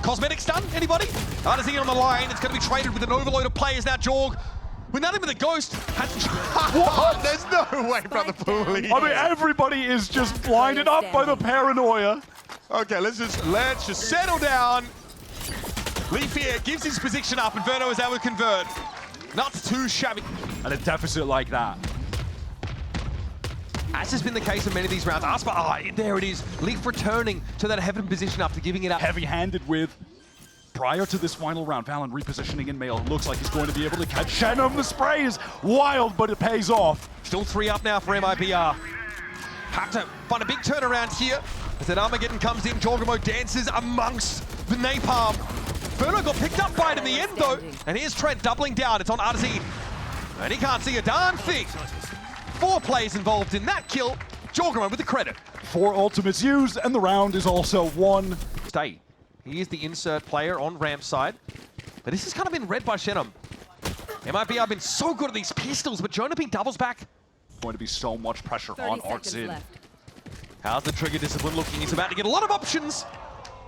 cosmetic stun, anybody? Artazine on the line. It's going to be traded with an overload of players now. Jorg, with nothing but the ghost, has... What? There's no way, brother, please. I mean, everybody is just blinded up by the paranoia. Okay, let's just settle down. Leaf here gives his position up, and Verno is able to convert. Not too shabby. And a deficit like that. As has been the case in many of these rounds. Aspa, there it is. Leaf returning to that heaven position after giving it up. Heavy-handed with, prior to this final round, Valen repositioning in mail. Looks like he's going to be able to catch Shannon. The spray is wild, but it pays off. Still 3 up now for MIBR. Have to find a big turnaround here. As that Armageddon comes in, Jorgamo dances amongst the napalm. Verno got picked up by it in the end, though. And here's Trent doubling down. It's on Artazine. And he can't see a darn thing. 4 players involved in that kill. Jorgamo with the credit. 4 ultimates used, and the round is also won. Stay. He is the insert player on ramp side. But this has kind of been read by Shenum. MIBR have been so good at these pistols, but Jonah B doubles back. Going to be so much pressure on Artzin. How's the trigger discipline looking? He's about to get a lot of options.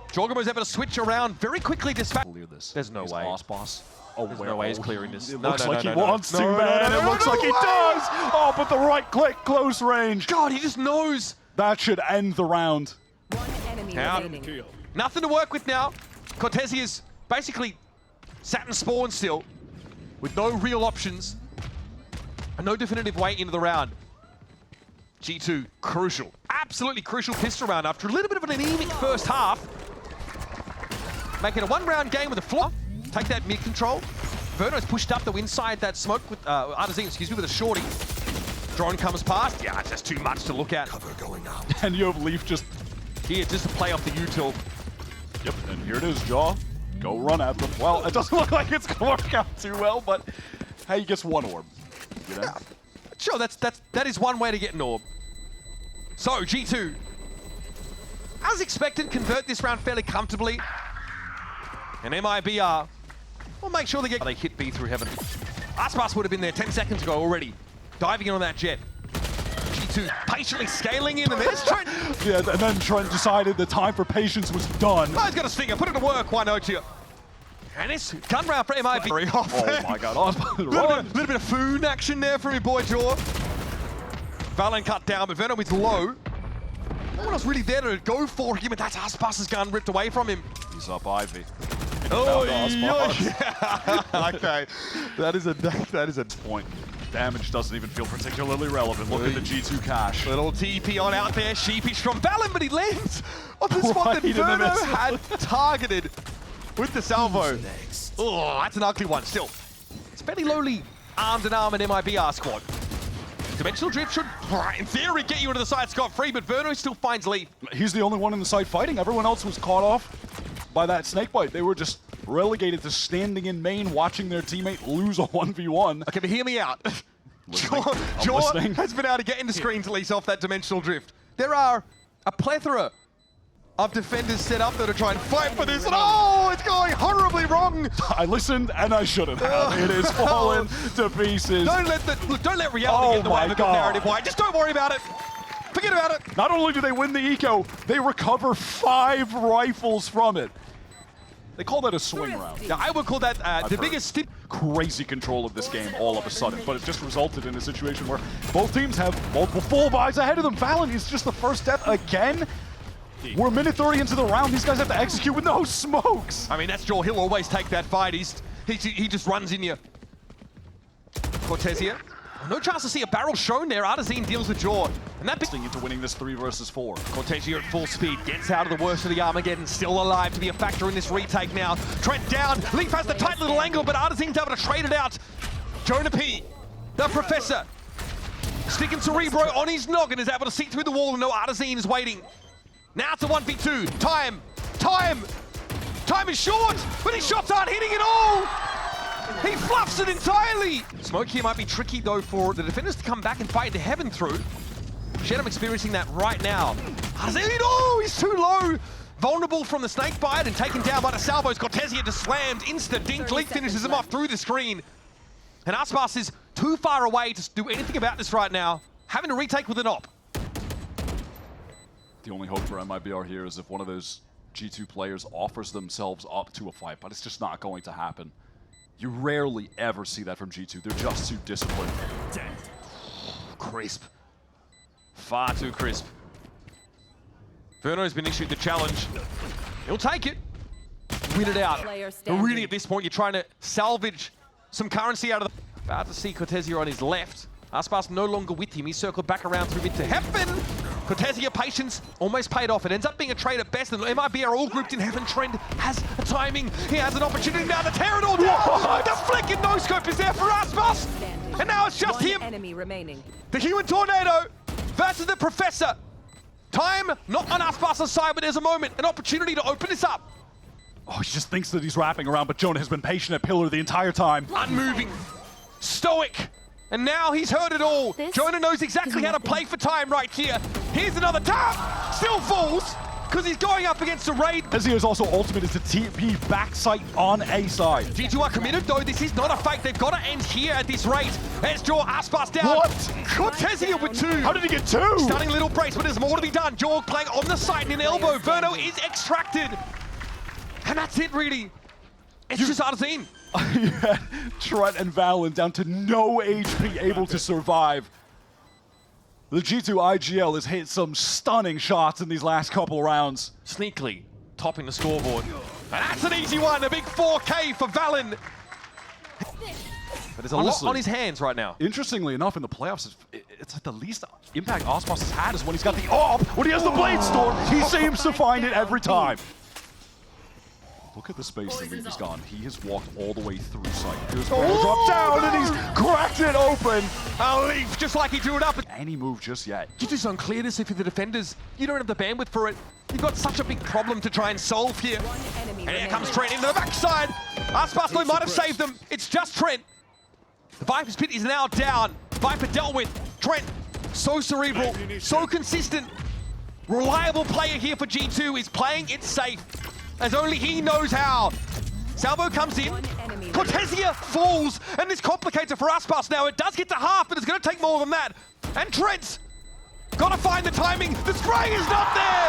Jorgamo's able to switch around very quickly. Clear this. There's no way. Boss. Oh, There's no way he's clearing this. It looks like he wants to, man. It looks like he does. Oh, but the right click, close range. God, he just knows. That should end the round. One enemy remaining. Nothing to work with now. Cortezi is basically sat and spawned still with no real options and no definitive way into the round. G2, crucial. Absolutely crucial pistol round after a little bit of an anemic first half. Making a 1-round game with a flop. Take that mid control. Verno's pushed up the inside that smoke with Artazine, excuse me, with a shorty. Drone comes past. Yeah, just too much to look at. Cover going out. And you have Leaf just here, just to play off the util. Yep, and here it is, Jaw. Go run at them. Well, it doesn't look like it's gonna work out too well, but hey, he gets 1 orb. You know? Yeah. Sure, that is one way to get an orb. So G2, as expected, convert this round fairly comfortably. And MIBR will make sure they hit B through heaven. Aspas would have been there 10 seconds ago already, diving in on that jet. G2 patiently scaling in, and there's Trent. Yeah, and then Trent decided the time for patience was done. Oh, he's got a stinger. Put it to work. Why not you? And it's gun round for MIBR. Oh my god. Little bit of food action there for your boy Jaw. Valen cut down, but Venom is low. No one else really there to go for him, and that's Aspas's gun ripped away from him. He's up Ivy. Oh, yeah. Okay. That is a point. Damage doesn't even feel particularly relevant. Look at the G2 cash. Little TP on out there, sheepish from Valen, but he lands on the spot that Verno had targeted. with the salvo. Oh, that's an ugly one still. It's fairly lowly armed and armored MIBR squad. Dimensional Drift should, in theory, get you into the side scot-free, but Verno still finds Leaf. He's the only one in the side fighting. Everyone else was caught off by that snakebite. They were just relegated to standing in main, watching their teammate lose a 1v1. Okay, but hear me out. Jordan has been able to get into screens at least off that Dimensional Drift. There are a plethora of defenders set up there to try and fight for this, and oh, it's going horribly wrong. I listened and I shouldn't have. It is fallen to pieces. Don't let reality get in the way of a good narrative. Why? Just don't worry about it. Forget about it. Not only do they win the eco, they recover 5 rifles from it. They call that a swing round. Yeah, I would call that the biggest crazy control of this game all of a sudden, but it just resulted in a situation where both teams have multiple full buys ahead of them. Valorant is just the first death again. We're minute 30 into the round. These guys have to execute with no smokes. I mean, that's Jaw. He'll always take that fight. He just runs in you. Cortez here. No chance to see a barrel shown there. Artazine deals with Jaw. And that into winning this 3 versus 4. Cortez here at full speed. Gets out of the worst of the Armageddon. Still alive to be a factor in this retake now. Trent down. Leaf has the tight little angle, but Artazine's able to trade it out. Jonah P, the Professor, sticking Cerebro on his noggin, is able to see through the wall and know Artazine is waiting. Now it's a 1v2. Time is short, but his shots aren't hitting at all. He fluffs it entirely. Smoke here might be tricky though for the defenders to come back and fight to heaven through. Shenham experiencing that right now. Oh, he's too low. Vulnerable from the snake bite and taken down by the salvos. Cortezia just slammed, insta-dink. Leaf finishes him off through the screen. And Aspas is too far away to do anything about this right now. Having to retake with an op. The only hope for MIBR here is if one of those G2 players offers themselves up to a fight, but it's just not going to happen. You rarely ever see that from G2. They're just too disciplined. Crisp. Far too crisp. Verno's been issued the challenge. He'll take it. Win it out. But really at this point, you're trying to salvage some currency out of the... About to see Cortezia on his left. Aspas no longer with him. He's circled back around through mid to Heaven. Cortezia patience almost paid off. It ends up being a trade at best, and MIBR all grouped in Heaven. Trend has a timing. He has an opportunity now to tear it all down. The flicking no-scope is there for Aspas. And now it's just him. Enemy remaining. The human tornado versus the Professor. Time not on Aspas' side, but there's a moment, an opportunity to open this up. Oh, he just thinks that he's wrapping around, but Jonah has been patient at Pillar the entire time. Unmoving, stoic, and now he's heard it all. Jonah knows exactly how to play for time right here. Here's another tap, still falls, because he's going up against a raid. Azir's also ultimate is the TP backside on A side. G2 are committed though, this is not a fake. They've got to end here at this rate. Let's draw Aspas down. What? Cortezia with 2. How did he get 2? Stunning little brace, but there's more to be done. Jorg playing on the side in an elbow. Verno is extracted. And that's it really. It's just Artazine. Yeah, Trent and Valen down to no HP, able to survive. The G2 IGL has hit some stunning shots in these last couple rounds. Sneakily topping the scoreboard. And that's an easy one, a big 4K for Valen. But there's a lot on his hands right now. Interestingly enough, in the playoffs, it's like the least impact Aspas has had is when he's got the AWP. When he has the Blade Storm, he seems to find it every time. Look at the space that Leaf has gone. He has walked all the way through sight. Here's drop down, and he's cracked it open. Leaf, just like he drew it up. Any move just yet. You just unclear this if you're the defenders. You don't have the bandwidth for it. You've got such a big problem to try and solve here. And here comes Trent into the backside. Aspas might have saved them. It's just Trent. The Viper's pit is now down. Viper dealt with. Trent, so cerebral, so consistent. Reliable player here for G2 is playing it safe, as only he knows how. Salvo comes in, Cortezia falls, and this complicates it for Aspas now. It does get to half, but it's going to take more than that. And Trent's got to find the timing. The spray is not there.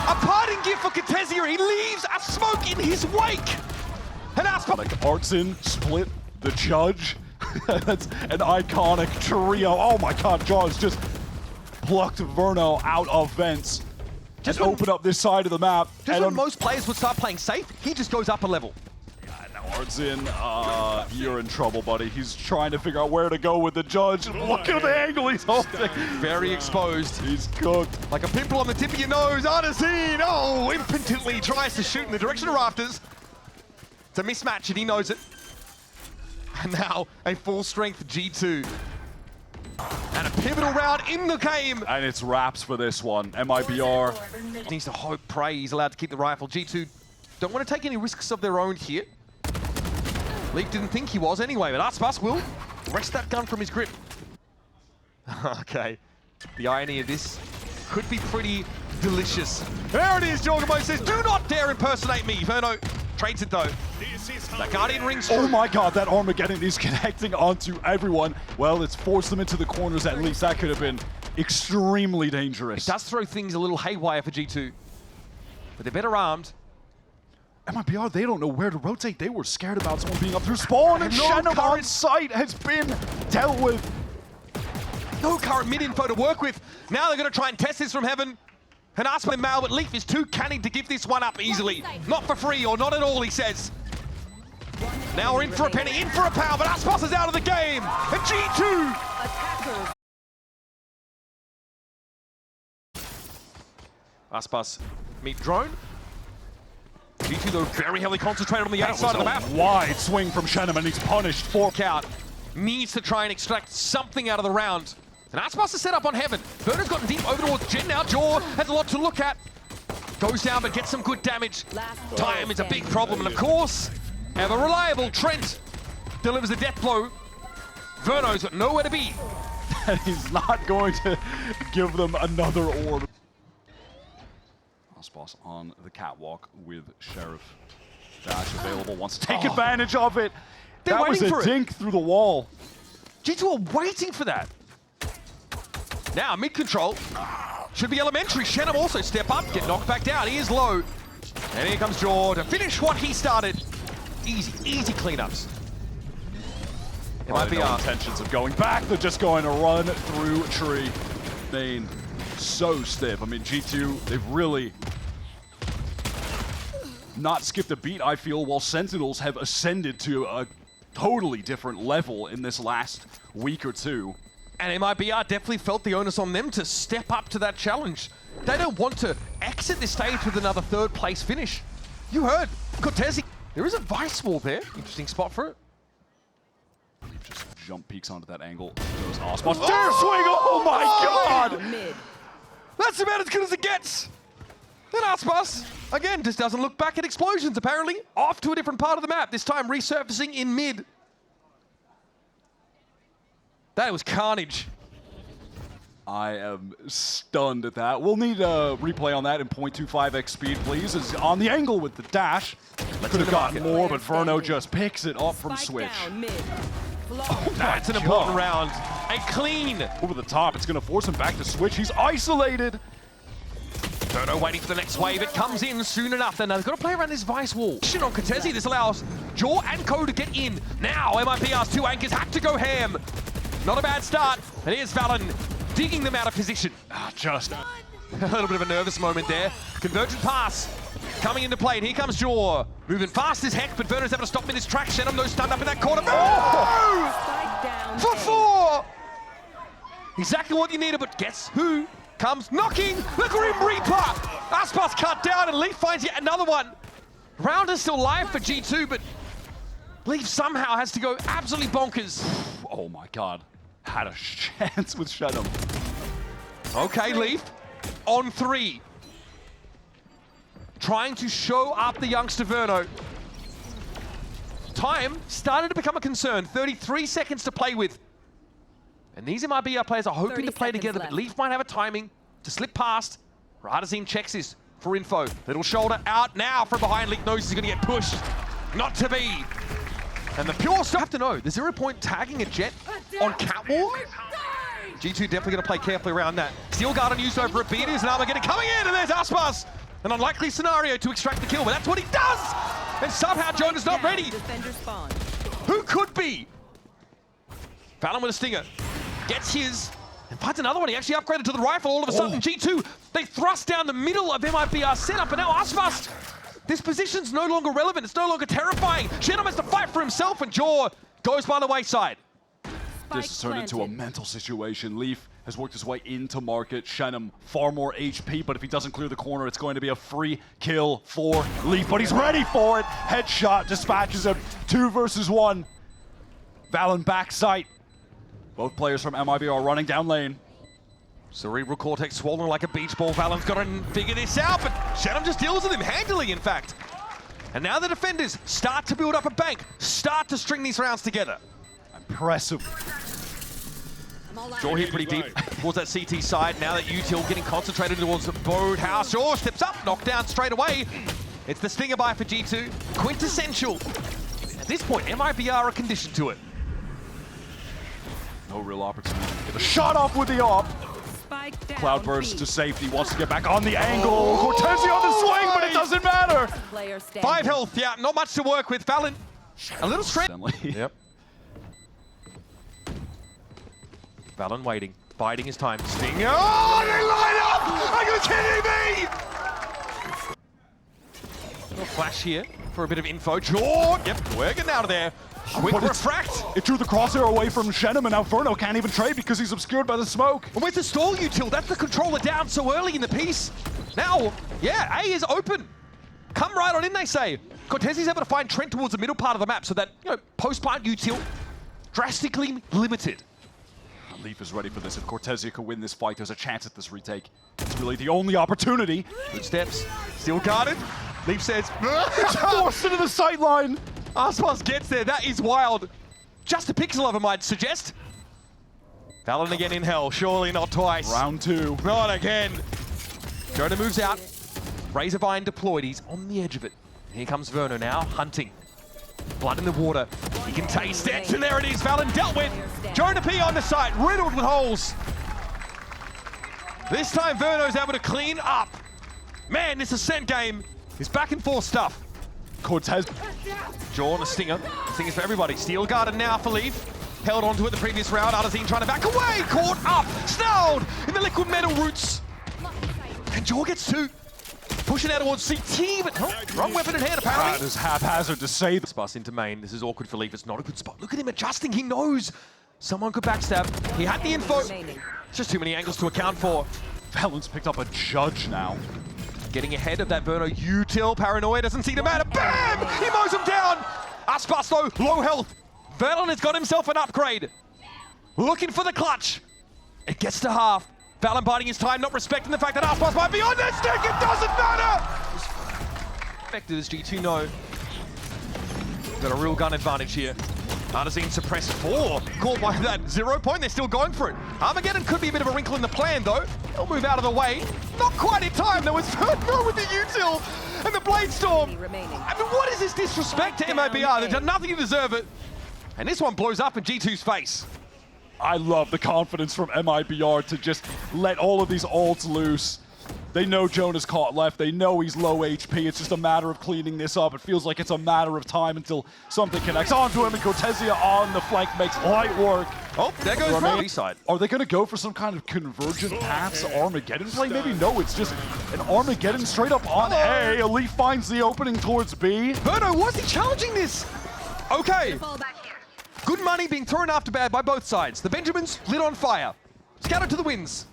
A parting gift for Cortezia. He leaves a smoke in his wake. And Aspas... Like Artsin, Split, the Judge. That's an iconic trio. Oh my god, Jaws just plucked Verno out of vents. Just open up this side of the map. Just when most players would start playing safe, he just goes up a level. Yeah, now Artsin, you're in trouble, buddy. He's trying to figure out where to go with the Judge. Look at the angle he's holding. Very exposed. He's cooked. Like a pimple on the tip of your nose. Artazine, oh, impotently tries to shoot in the direction of Rafters. It's a mismatch and he knows it. And now a full-strength G2. And a pivotal round in the game. And it's wraps for this one. MIBR. Needs to hope, pray he's allowed to keep the rifle. G2 don't want to take any risks of their own here. Leaf didn't think he was anyway, but Aspas will wrest that gun from his grip. Okay, the irony of this could be pretty delicious. There it is, Jorgamo says, do not dare impersonate me. Verno trades it though. That Guardian rings Oh true. my god, that Armageddon is connecting onto everyone. Well, it's forced them into the corners at least. That could have been extremely dangerous. It does throw things a little haywire for G2, but they're better armed. MIBR, they don't know where to rotate. They were scared about someone being up through spawn, and Shannon on site has been dealt with. No current mid-info to work with. Now they're going to try and test this from heaven. And ask for the mail, but Leaf is too canny to give this one up easily. Not for free, or not at all, he says. Now we're in for a penny, in for a pound, but Aspas is out of the game. And G2! Attackers. Aspas meet drone. G2 though very heavily concentrated on the outside of the map. Wide swing from Shannon, and he's punished. Fork out. Needs to try and extract something out of the round. And Aspas is set up on heaven. Verno's gotten deep over towards Jen now. Jaw has a lot to look at. Goes down but gets some good damage. Time is a big problem. And of course, ever reliable Trent delivers a death blow. Verno's got nowhere to be. And he's not going to give them another orb. Aspas on the catwalk with Sheriff. Dash available, wants to take advantage of it. They're That was waiting a for it. dink through the wall. G2 are waiting for that. Now, mid-control. Should be elementary. Shannon also step up, get knocked back down. He is low. And here comes Jaw to finish what he started. Easy, easy cleanups. It might be no intentions of going back. They're just going to run through tree. Main so stiff. I mean, G2, they've really not skipped a beat, I feel, while Sentinels have ascended to a totally different level in this last week or two. And MIBR definitely felt the onus on them to step up to that challenge. They don't want to exit this stage with another third place finish. You heard Cortezi. There is a vice wall there. Interesting spot for it. Just jump peeks onto that angle. Goes Aspas. Dare swing! Oh my god! Mid. That's about as good as it gets. Then Aspas, again, just doesn't look back at explosions, apparently. Off to a different part of the map, this time resurfacing in mid. That was carnage. I am stunned at that. We'll need a replay on that in 0.25x speed, please. Is on the angle with the dash. Could have gotten more, but Verno just picks it up from Spike Switch. down mid. That's an important round. A clean. Over the top, it's going to force him back to Switch. He's isolated. Verno waiting for the next wave. It comes in soon enough. Then they've got to play around this vice wall. Shit on Cortezi. This allows Jaw and Co to get in. Now MIBR's two anchors had to go ham. Not a bad start. And here's Valen digging them out of position. Just A little bit of a nervous moment there. Convergent pass coming into play. And here comes Jaw. Moving fast as heck, but Verno's able to stop him in his tracks. Shannon though stunned up in that corner. Oh! Spike down. For four! Exactly what you needed, but guess who comes knocking? The Grim Reaper! Aspas cut down and Leaf finds yet another one. Round is still live for G2, but Leaf somehow has to go absolutely bonkers. oh my god. Had a chance with Shannon. Okay, Leaf, on three. Trying to show up the youngster Verno. Time started to become a concern. 33 seconds to play with. And these MIBR players are hoping to play together, but Leaf might have a timing to slip past. Radazin checks this for info. Little shoulder out now from behind. Leaf knows he's going to get pushed. Not to be. And the pure stuff have to know, the 0 point tagging a Jet on catwalk. G2 definitely going to play carefully around that. Steel Guard on used over a beat. Is an Armageddon coming in, and there's Aspas. An unlikely scenario to extract the kill, but that's what he does! And somehow Jonah's not ready. Defender spawn. Who could be? Valen with a stinger. Gets his. And finds another one. He actually upgraded to the rifle. All of a sudden, G2, they thrust down the middle of MIBR's setup, and now Aspas. This position's no longer relevant. It's no longer terrifying. Shannon has to fight for himself, and Jaw goes by the wayside. This has turned into a mental situation. Leaf has worked his way into market. Shenum, far more HP, but if he doesn't clear the corner, it's going to be a free kill for Leaf, but he's ready for it. Headshot dispatches him, 2 versus 1. Valen backside. Both players from MIBR running down lane. Cerebral cortex swollen like a beach ball. Valen's got to figure this out, but Shenum just deals with him handily, in fact. And now the defenders start to build up a bank, start to string these rounds together. Impressive. Jaw here pretty deep towards that CT side. Now that Util getting concentrated towards the boathouse. Jaw steps up, knocked down straight away. It's the stinger buy for G2. Quintessential. At this point, MIBR are conditioned to it. No real opportunity to get a shot off with the op. Spike down. Cloudburst to safety, wants to get back on the angle. Cortezi on the swing, but it doesn't matter. Player standing. 5 health, yeah, not much to work with. Valen, a little straight. Yep. Valen waiting, biding his time. Sting. Oh, they line up! Are you kidding me? Little flash here for a bit of info. Jaw, yep, we're getting out of there. Quick But refract. It drew the crosshair away from Shenum, and now Verno can't even trade because he's obscured by the smoke. And where's the stall, Util? That's the controller down so early in the piece. Now, yeah, A is open. Come right on in, they say. Cortezi's able to find Trent towards the middle part of the map so that, you know, post-plant Util drastically limited. Leaf is ready for this. If Cortezia can win this fight, there's a chance at this retake. It's really the only opportunity. Good steps, still guarded. Leaf says, Forced into the sight line. Aspas gets there, that is wild. Just a pixel of him, I'd suggest. Valen again in hell, surely not twice. Round 2. Not again. Jonah moves out. Razorvine deployed, he's on the edge of it. Here comes Verno now, hunting. Blood in the water. He can taste it, and there it is, Valen dealt with. Jonah P on the site, riddled with holes. This time Verno's able to clean up. Man, this Ascent game is back and forth stuff. Cortez. Jaw on a stinger. Stingers for everybody. Steel guarded now for Leaf. Held onto it the previous round. Arzine trying to back away. Caught up. Snarled in the liquid metal roots. And Jaw gets 2. Pushing out towards CT, but wrong weapon in hand apparently. That is haphazard to say. This bus into main. This is awkward for Leaf. It's not a good spot. Look at him adjusting. He knows someone could backstab. He had the info. It's just too many angles to account for. Valen's picked up a judge now. Getting ahead of that Verno Util. Paranoia doesn't seem to matter. Bam! He mows him down. Aspas though, low health. Valen has got himself an upgrade. Looking for the clutch. It gets to half. Valen biding his time, not respecting the fact that Aspas might be on that stick. It doesn't matter. Effective as G2 know. Got a real gun advantage here. Arzine suppressed 4. Caught by that 0 point. They're still going for it. Armageddon could be a bit of a wrinkle in the plan, though. He'll move out of the way. Not quite in time. There was Verno with the Util and the Blade Storm. I mean, what is this disrespect to MIBR? They've done nothing to deserve it. And this one blows up in G2's face. I love the confidence from MIBR to just let all of these ults loose. They know Jonah's caught left. They know he's low HP. It's just a matter of cleaning this up. It feels like it's a matter of time until something connects onto him, and Cortezia on the flank makes light work. Oh, there goes Verno. Side. Are they going to go for some kind of convergent paths Armageddon play? Maybe no, it's just an Armageddon straight up on A. Elite finds the opening towards B. Verno, was he challenging this? Okay. Good money being thrown after bad by both sides. The Benjamins lit on fire. Scattered to the winds.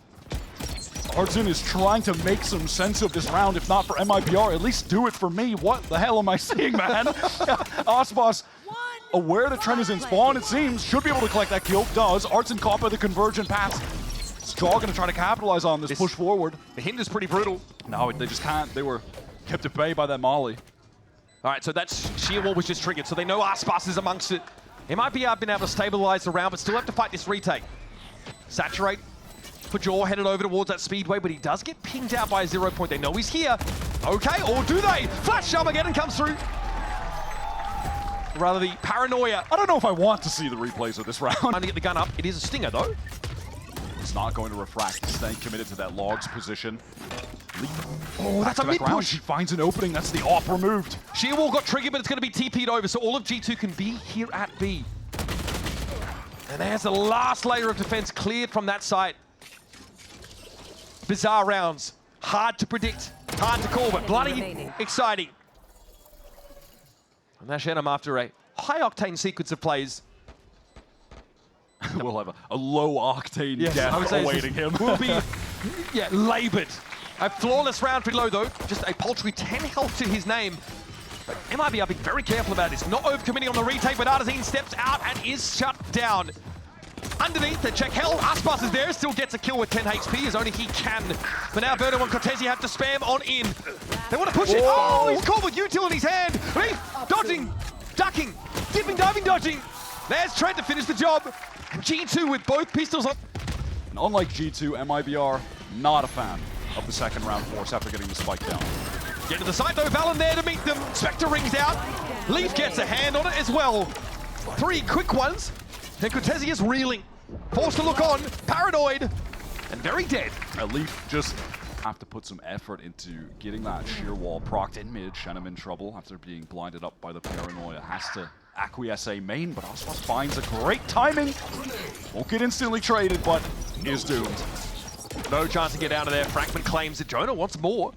Arzine is trying to make some sense of this round, if not for MIBR, at least do it for me. What the hell am I seeing, man? Aspas, aware that Trent is in spawn, it seems, should be able to collect that kill. Does. Arzine caught by the convergent pass. Straw going to try to capitalize on this push forward. The hint is pretty brutal. No, they just can't. They were kept at bay by that molly. All right, so that sheer wall was just triggered, so they know Aspas is amongst it. It might be been able to stabilize the round, but still have to fight this retake. Saturate. For Jaw, headed over towards that speedway, but he does get pinged out by a 0 point. They know he's here. Okay, or do they? Flash Armageddon comes through. Rather the paranoia. I don't know if I want to see the replays of this round. Trying to get the gun up. It is a stinger, though. It's not going to refract. Staying committed to that logs position. Oh, that's a mid-push. He finds an opening. That's the op removed. Sheer wall got triggered, but it's going to be TP'd over, so all of G2 can be here at B. And there's the last layer of defense cleared from that site. Bizarre rounds. Hard to predict, hard to call, but bloody exciting. And that's Shenum after a high-octane sequence of plays. We'll have a low-octane Yes, I would death say awaiting him. will be laboured. A flawless round for low though, just a paltry 10 health to his name. But MIBR being very careful about this, not overcommitting on the retake, but Artazine steps out and is shut down. Underneath, they check hell, Aspas is there, still gets a kill with 10 HP as only he can. But now Verno and Cortesi have to spam on in. They want to push it. Oh, he's caught with util in his hand. Leaf, dodging, ducking, dipping, diving, dodging. There's Trent to finish the job. And G2 with both pistols on. And unlike G2, MIBR, not a fan of the second round force after getting the spike down. Get to the side though, Valen there to meet them. Spectre rings out. Leaf gets a hand on it as well. 3 quick ones. And Cortesi is reeling. Forced to look on, paranoid, and very dead. Leaf just have to put some effort into getting that sheer wall procced in mid. Shenham in trouble after being blinded up by the paranoia. Has to acquiesce a main, but Aspas finds a great timing. Won't get instantly traded, but is doomed. No chance to get out of there. Frankman claims that Jonah wants more.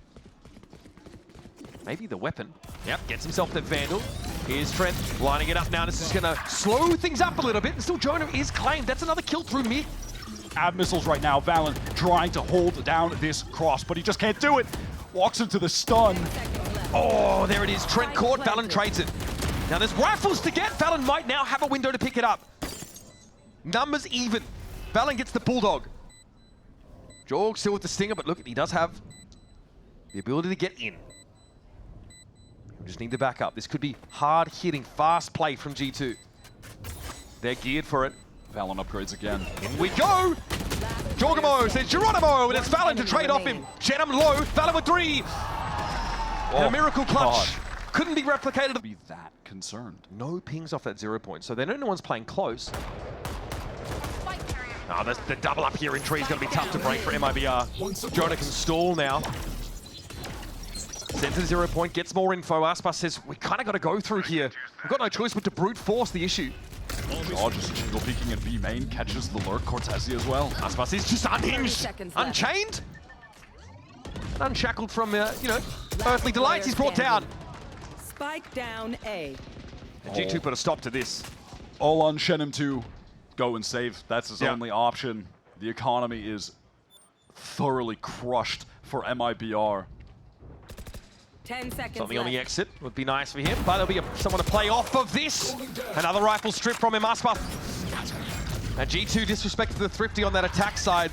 Maybe the weapon. Yep, gets himself the Vandal. Here's Trent lining it up now. This is going to slow things up a little bit. And still Jonah is claimed. That's another kill through mid. Ab missiles right now. Valen trying to hold down this cross, but he just can't do it. Walks into the stun. Oh, there it is. Trent caught. Valen trades it. Now there's rifles to get. Valen might now have a window to pick it up. Numbers even. Valen gets the Bulldog. Jorg still with the Stinger, but look, he does have the ability to get in. We just need to back up. This could be hard-hitting, fast play from G2. They're geared for it. Valen upgrades again. In we go! Jorgamo says Geronimo, and it's Valen to trade off him. Shenham low, Valen with 3. And a miracle clutch. God. Couldn't be replicated. Be that concerned. No pings off that 0 point, so they know no one's playing close. Oh, the double up here in tree is going to be tough to break for MIBR. Jonah can stall now. Sends a 0 point, gets more info. Aspas says, we kind of got to go through here. We've got no choice but to brute force the issue. Oh, just jingle peeking at B main, catches the lurk. Cortesi as well. Aspas is just unhinged, unchained, and unshackled from, earthly delights. He's brought down. Spike down A. And G2 put a stop to this. All on Shenham to go and save. That's his only option. The economy is thoroughly crushed for MIBR. 10 seconds Something on the left. exit would be nice for him, but there'll be someone to play off of this. Another rifle strip from him, Aspas. And G2 disrespected the Thrifty on that attack side.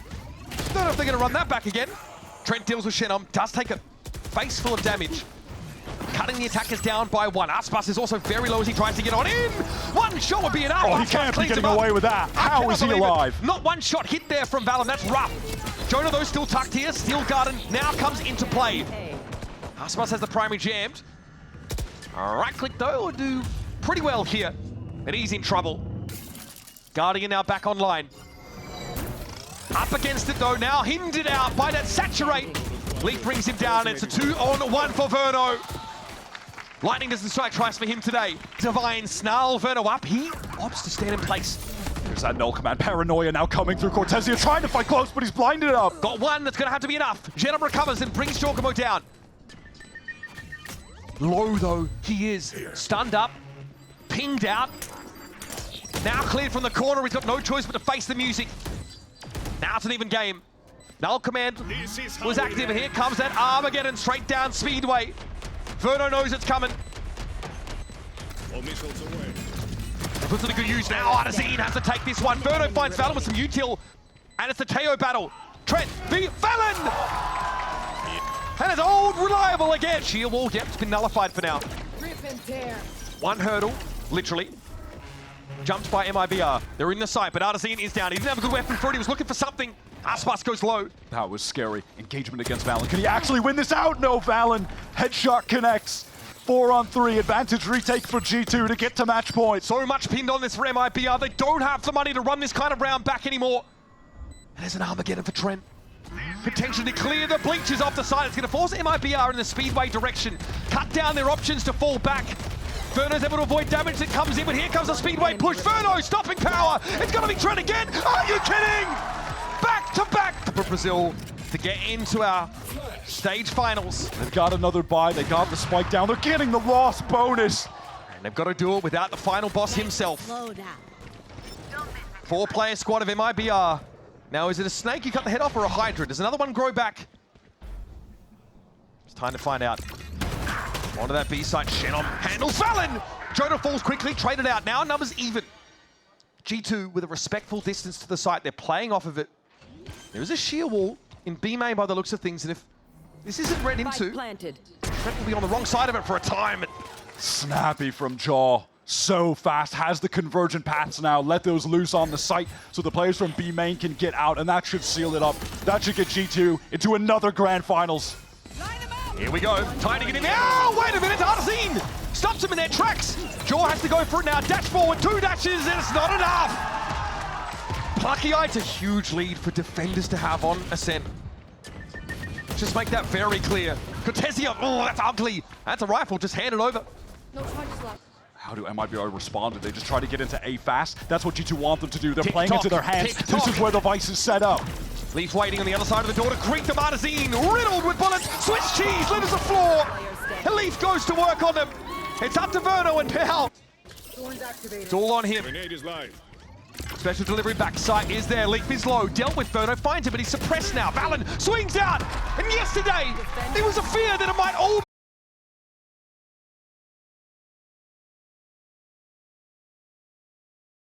Don't know if they're going to run that back again. Trent deals with Shenham, does take a face full of damage. Cutting the attackers down by 1. Aspas is also very low as he tries to get on in. One shot would be enough. Oh, he Aspas can't be cleans getting him up. away with that. How is he alive? Not one shot hit there from Valen, that's rough. Jonah though still tucked here. Steel Garden now comes into play. Aspas has the primary jammed. Right click though will do pretty well here. And he's in trouble. Guardian now back online. Up against it though, now hindered out by that Saturate. Leaf brings him down, it's a 2-on-1 for Verno. Lightning doesn't strike twice for him today. Divine snarl Verno up, he opts to stand in place. There's that null command. Paranoia now coming through. Cortesi trying to fight close, but he's blinded up. Got one that's gonna have to be enough. Shenham recovers and brings Jorgamo down. Low though, he is. Stunned up, pinged out. Now cleared from the corner, he's got no choice but to face the music. Now it's an even game. Null command was active, and here comes that Armageddon straight down Speedway. Verno knows it's coming. All missiles away. Puts it to good use now. Artazine has to take this one. Verno finds Valen with some util, and it's the Teo battle. Trent v Valen! And it's old reliable again. Shield wall, yep, it's been nullified for now. One hurdle, literally. Jumped by MIBR. They're in the site, but Artazine is down. He didn't have a good weapon for it. He was looking for something. Aspas goes low. That was scary. Engagement against Valen. Can he actually win this out? No, Valen. Headshot connects. 4-on-3. Advantage retake for G2 to get to match point. So much pinned on this for MIBR. They don't have the money to run this kind of round back anymore. And there's an Armageddon for Trent. Potentially to clear the bleachers off the side. It's going to force MIBR in the Speedway direction. Cut down their options to fall back. Verno's able to avoid damage that comes in, but here comes the Speedway push. Verno stopping power. It's going to be Trent again. Are you kidding? Back to back for Brazil to get into our stage finals. They've got another buy. They got the spike down. They're getting the loss bonus. And they've got to do it without the final boss himself. Four-player squad of MIBR. Now, is it a snake you cut the head off or a hydra? Does another one grow back? It's time to find out. Onto that B side, Shannon handles Valen! Jonah falls quickly, traded out now, numbers even. G2 with a respectful distance to the site, they're playing off of it. There is a sheer wall in B main by the looks of things, and if this isn't read into, Planted. Trent will be on the wrong side of it for a time. Snappy from Jaw. So fast, has the convergent paths now. Let those loose on the site so the players from B main can get out, and that should seal it up. That should get G2 into another grand finals. Here we go, time to get in. Oh, wait a minute, Arzine stops him in their tracks. Jaw has to go for it now, dash forward, 2 dashes, and it's not enough. Plucky Eye, it's a huge lead for defenders to have on Ascent. Just make that very clear. Cortesia, oh, that's ugly. That's a rifle, just hand it over. No charges left. How do MIBR respond? They just try to get into A fast? That's what G2 want them to do. They're playing Tick-tock, into their hands. tick-tock. This is where the vice is set up. Leaf waiting on the other side of the door to greet the Martazine, riddled with bullets. Swiss cheese, litters the floor. Leaf goes to work on them. It's up to Verno and Pell. It's all on him. Grenade is live. Special delivery back sight is there. Leaf is low. Dealt with Verno, finds him, but he's suppressed now. Valen swings out. And yesterday, there was a fear that it might all